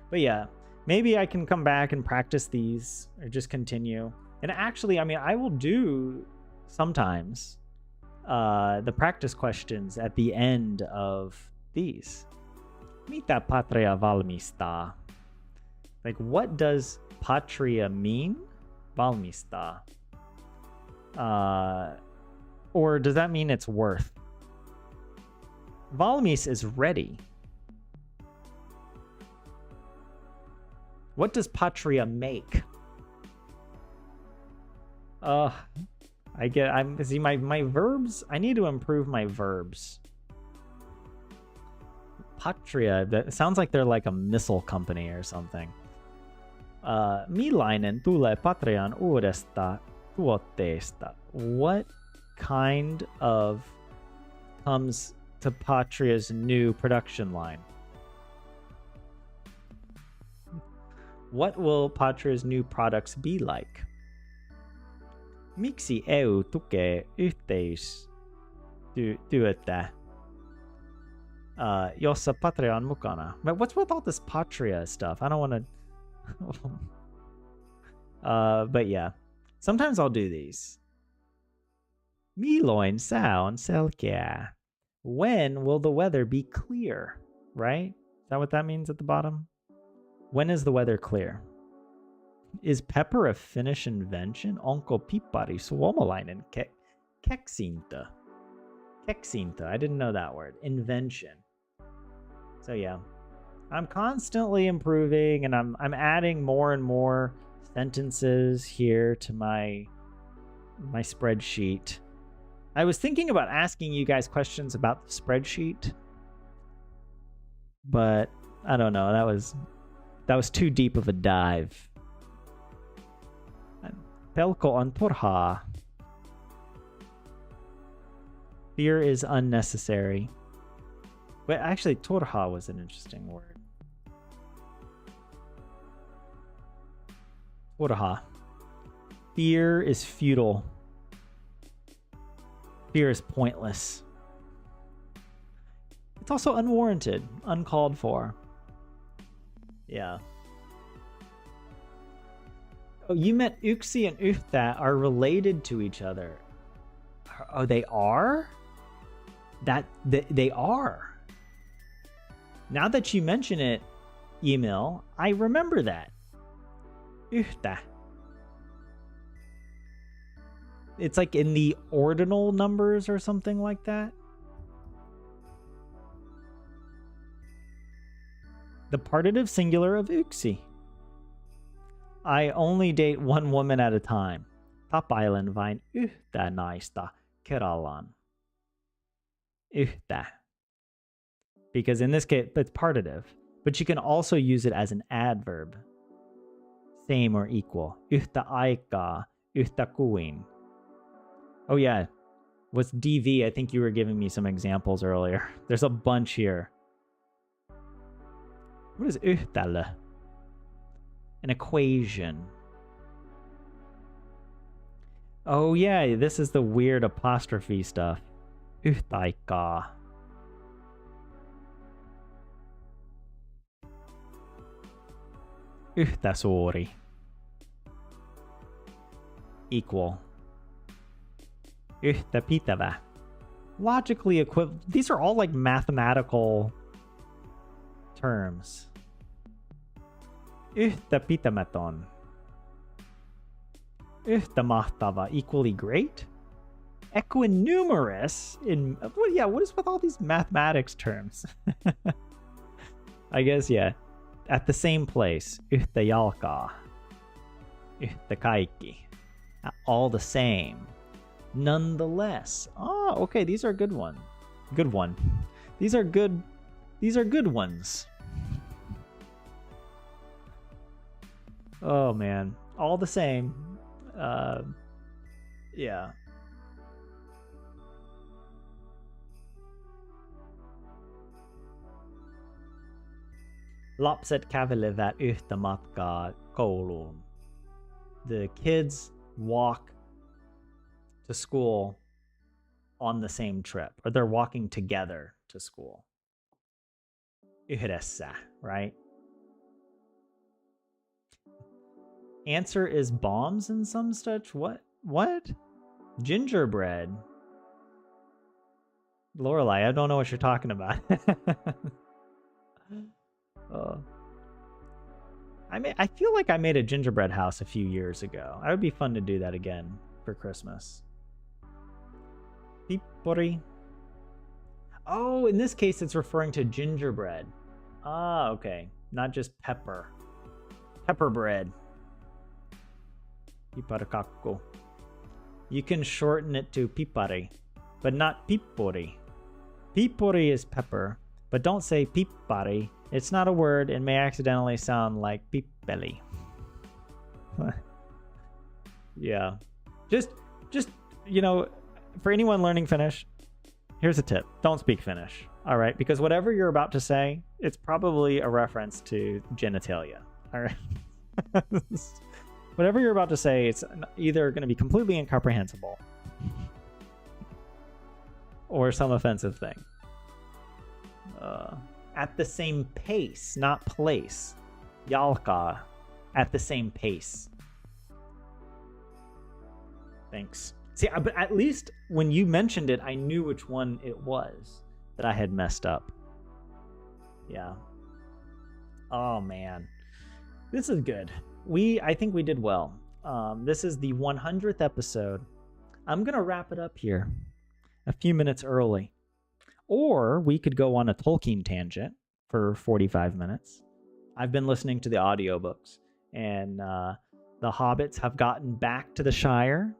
Speaker 1: But yeah, maybe I can come back and practice these or just continue. And actually, I mean, I will do sometimes the practice questions at the end of these. Mitä patria valmistaa? Like, what does patria mean? Valmistaa. Or does that mean it's worth? Valmis is ready. What does patria make? See my verbs. I need to improve my verbs. Patria, that sounds like they're like a missile company or something. Millainen tulee Patrian uudesta tuotteesta? What kind of comes to Patria's new production line? What will Patria's new products be like? Miksi EU tukee yhteistyötä, jossa Patria on mukana? But what's with all this Patria stuff? I don't want to... but yeah, sometimes I'll do these. Milloin sää on selkeä? When will the weather be clear? Right? Is that what that means at the bottom? When is the weather clear? Is pepper a Finnish invention? Onko pippari suomalainen keksintö? Keksintö. I didn't know that word. Invention. So yeah, I'm constantly improving, and I'm adding more and more sentences here to my spreadsheet. I was thinking about asking you guys questions about the spreadsheet, but I don't know. That was too deep of a dive. Pelko on turhaa. Fear is unnecessary. But actually, turha was an interesting word. Turha. Fear is futile. Fear is pointless. It's also unwarranted, uncalled for. Yeah. Oh, you meant Uxie and Yhtä are related to each other. Oh, they are? They are. Now that you mention it, Emil, I remember that. Yhtä. It's like in the ordinal numbers or something like that. The partitive singular of yksi. I only date one woman at a time. Tapailen vain yhtä naista kerrallaan. Yhtä. Because in this case, it's partitive. But you can also use it as an adverb. Same or equal. Yhtä aikaa, yhtä kuin. Oh yeah. What's DV? I think you were giving me some examples earlier. There's a bunch here. What is yhtälö? An equation. Oh yeah, this is the weird apostrophe stuff. Yhtä aikaa. Yhtä suuri. Equal. Yhtä pitävä. Logically equivalent. These are all like mathematical terms. Yhtä pitämätön. Yhtä mahtava. Equally great. Equinumerous. What is with all these mathematics terms? I guess, yeah. At the same place. Yhtä jalkaa. Yhtä kaikki. All the same. Nonetheless. Oh, okay, these are good one. Good one. These are good ones. Oh man. All the same. Yeah. Lapset kävelevät yhtä matkaa kouluun. The kids walk to school on the same trip, or they're walking together to school. Yhdessä, right? Answer is bombs in some such. What? Gingerbread. Lorelai, I don't know what you're talking about. I feel like I made a gingerbread house a few years ago. It would be fun to do that again for Christmas. Pippori. Oh, in this case, it's referring to gingerbread. Ah, okay. Not just pepper. Pepper bread. Piparkakku. You can shorten it to pipari, but not pippori. Pippori is pepper, but don't say pippari. It's not a word and may accidentally sound like pippeli. Yeah. Just, for anyone learning Finnish, here's a tip. Don't speak Finnish. All right? Because whatever you're about to say, it's probably a reference to genitalia. All right? Whatever you're about to say, it's either going to be completely incomprehensible or some offensive thing. At the same pace, not place. Jalka, at the same pace. Thanks. See, but at least when you mentioned it, I knew which one it was that I had messed up. Yeah. Oh, man. This is good. I think we did well. This is the 100th episode. I'm going to wrap it up here a few minutes early. Or we could go on a Tolkien tangent for 45 minutes. I've been listening to the audiobooks, and the hobbits have gotten back to the Shire,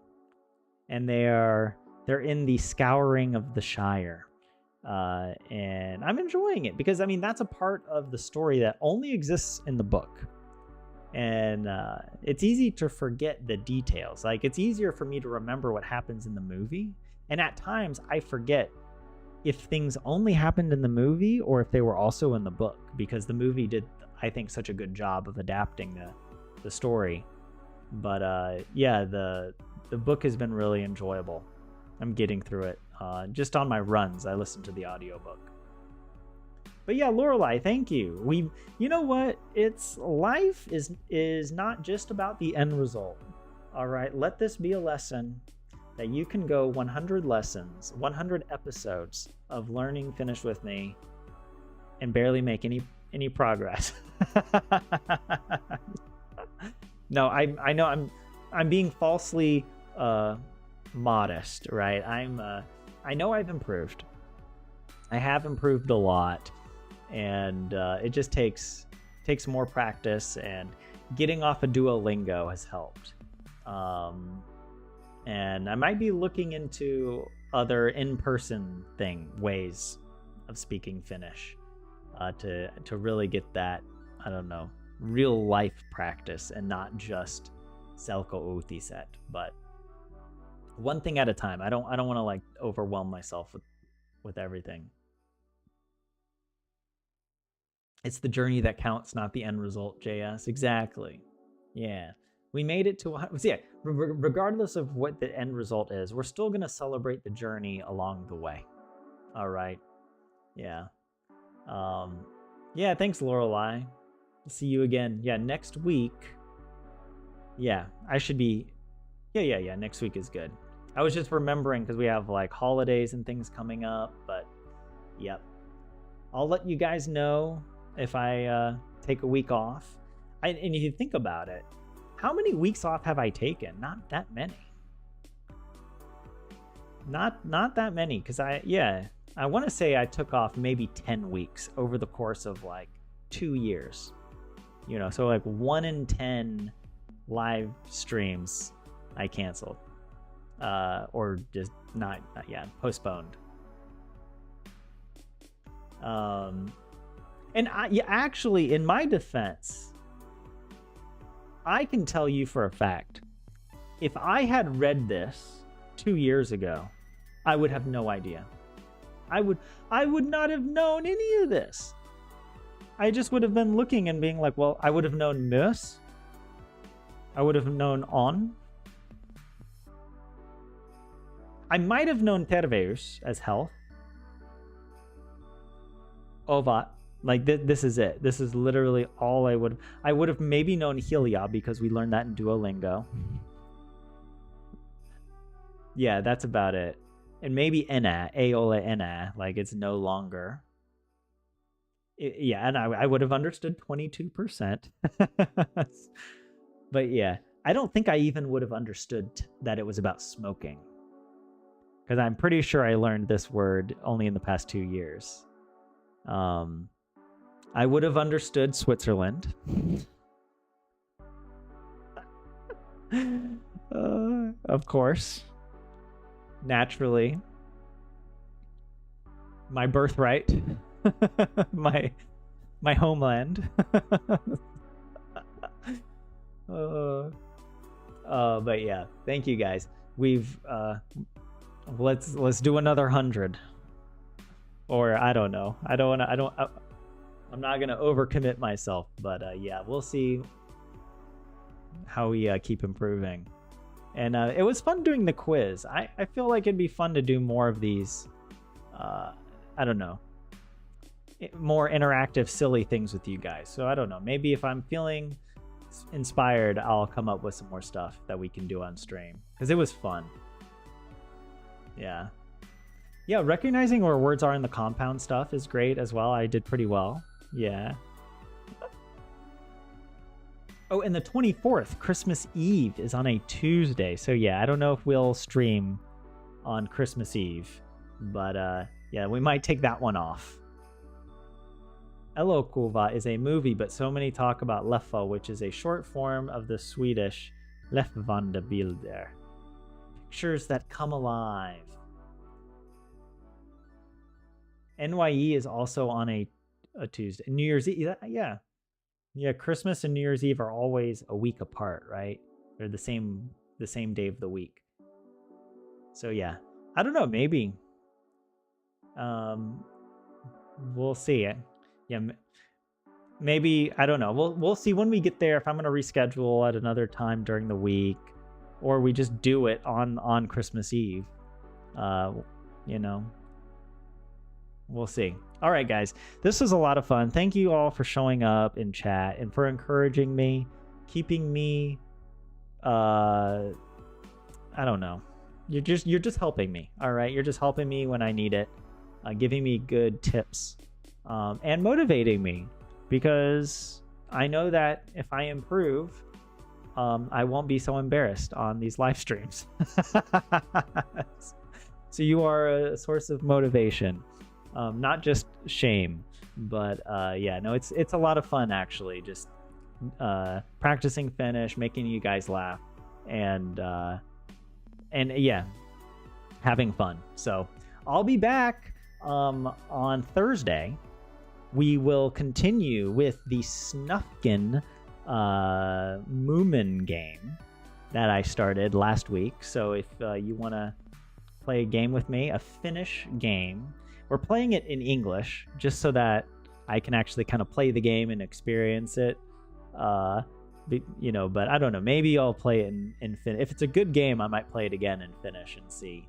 Speaker 1: and they're in the scouring of the Shire. And I'm enjoying it because, that's a part of the story that only exists in the book. And it's easy to forget the details. Like, it's easier for me to remember what happens in the movie. And at times, I forget if things only happened in the movie or if they were also in the book, because the movie did, I think, such a good job of adapting the story. But yeah, the book has been really enjoyable. I'm getting through it. Just on my runs, I listen to the audiobook. But yeah, Lorelai, thank you. You know what? Life is not just about the end result. All right, let this be a lesson that you can go 100 lessons, 100 episodes of learning Finnish with me and barely make any progress. No, I know I'm being falsely modest, right? I know I've improved. I have improved a lot. and it just takes more practice, and getting off of Duolingo has helped. And I might be looking into other in-person ways of speaking Finnish to really get that, I don't know, real life practice and not just selko-uutiset, but one thing at a time. I don't want to like overwhelm myself with everything. It's the journey that counts, not the end result, JS. Exactly. Yeah. We made it to, yeah, regardless of what the end result is, we're still going to celebrate the journey along the way. All right. Yeah. Yeah, thanks, Lorelei. See you again. Yeah, next week. Yeah, I should be, yeah, next week is good. I was just remembering because we have like holidays and things coming up, but yep. I'll let you guys know if I take a week off. And if you think about it, how many weeks off have I taken? Not that many. Not that many, because I want to say I took off maybe 10 weeks over the course of like 2 years. You know, so like 1 in 10 live streams I canceled. Or just not postponed. And actually, in my defense, I can tell you for a fact, if I had read this 2 years ago, I would have no idea. I would not have known any of this. I just would have been looking and being like, well, I would have known mus. I would have known on. I might have known terveus as health. Ovat. Like, this is it. This is literally all I would have maybe known Helia because we learned that in Duolingo. Yeah, that's about it. And maybe ena, aola ena, like it's no longer. Yeah, and I would have understood 22%. But yeah, I don't think I even would have understood that it was about smoking. Because I'm pretty sure I learned this word only in the past 2 years. I would have understood Switzerland. Of course. Naturally. My birthright. my homeland. But yeah, thank you guys. We've let's do another 100. Or I don't know. I'm not gonna overcommit myself, but yeah, we'll see how we keep improving. And it was fun doing the quiz. I feel like it'd be fun to do more of these. I don't know, more interactive, silly things with you guys. So I don't know. Maybe if I'm feeling inspired, I'll come up with some more stuff that we can do on stream because it was fun. Yeah. Yeah, recognizing where words are in the compound stuff is great as well. I did pretty well. Yeah. Oh, and the 24th, Christmas Eve, is on a Tuesday. So yeah, I don't know if we'll stream on Christmas Eve. But yeah, we might take that one off. Elokuva is a movie, but so many talk about Leffa, which is a short form of the Swedish Levande bilder. Pictures that come alive. NYE is also on a Tuesday. New Year's Eve, yeah. Christmas and New Year's Eve are always a week apart, right? They're the same day of the week. So yeah, I don't know. Maybe. We'll see. Yeah, maybe, I don't know. We'll see when we get there if I'm gonna reschedule at another time during the week, or we just do it on Christmas Eve. You know. We'll see. All right, guys. This was a lot of fun. Thank you all for showing up in chat and for encouraging me, keeping me, I don't know. You're just helping me. All right. You're just helping me when I need it, giving me good tips, and motivating me, because I know that if I improve, I won't be so embarrassed on these live streams. So you are a source of motivation. Not just shame. But yeah, no, it's a lot of fun actually. Just practicing Finnish, making you guys laugh, and yeah, having fun. So I'll be back on Thursday. We will continue with the Snufkin Moomin game that I started last week. So if you want to play a game with me, a Finnish game, we're playing it in English just so that I can actually kind of play the game and experience it. You know, but I don't know. Maybe I'll play it in Finnish. If it's a good game, I might play it again in Finnish and see.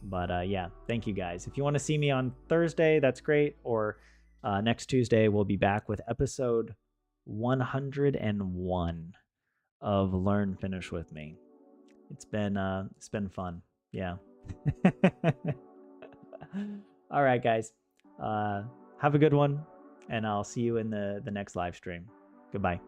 Speaker 1: But yeah, thank you guys. If you want to see me on Thursday, that's great. Or next Tuesday, we'll be back with episode 101 of Learn Finnish with me. It's been fun. Yeah. All right, guys. Have a good one, and I'll see you in the next live stream. Goodbye.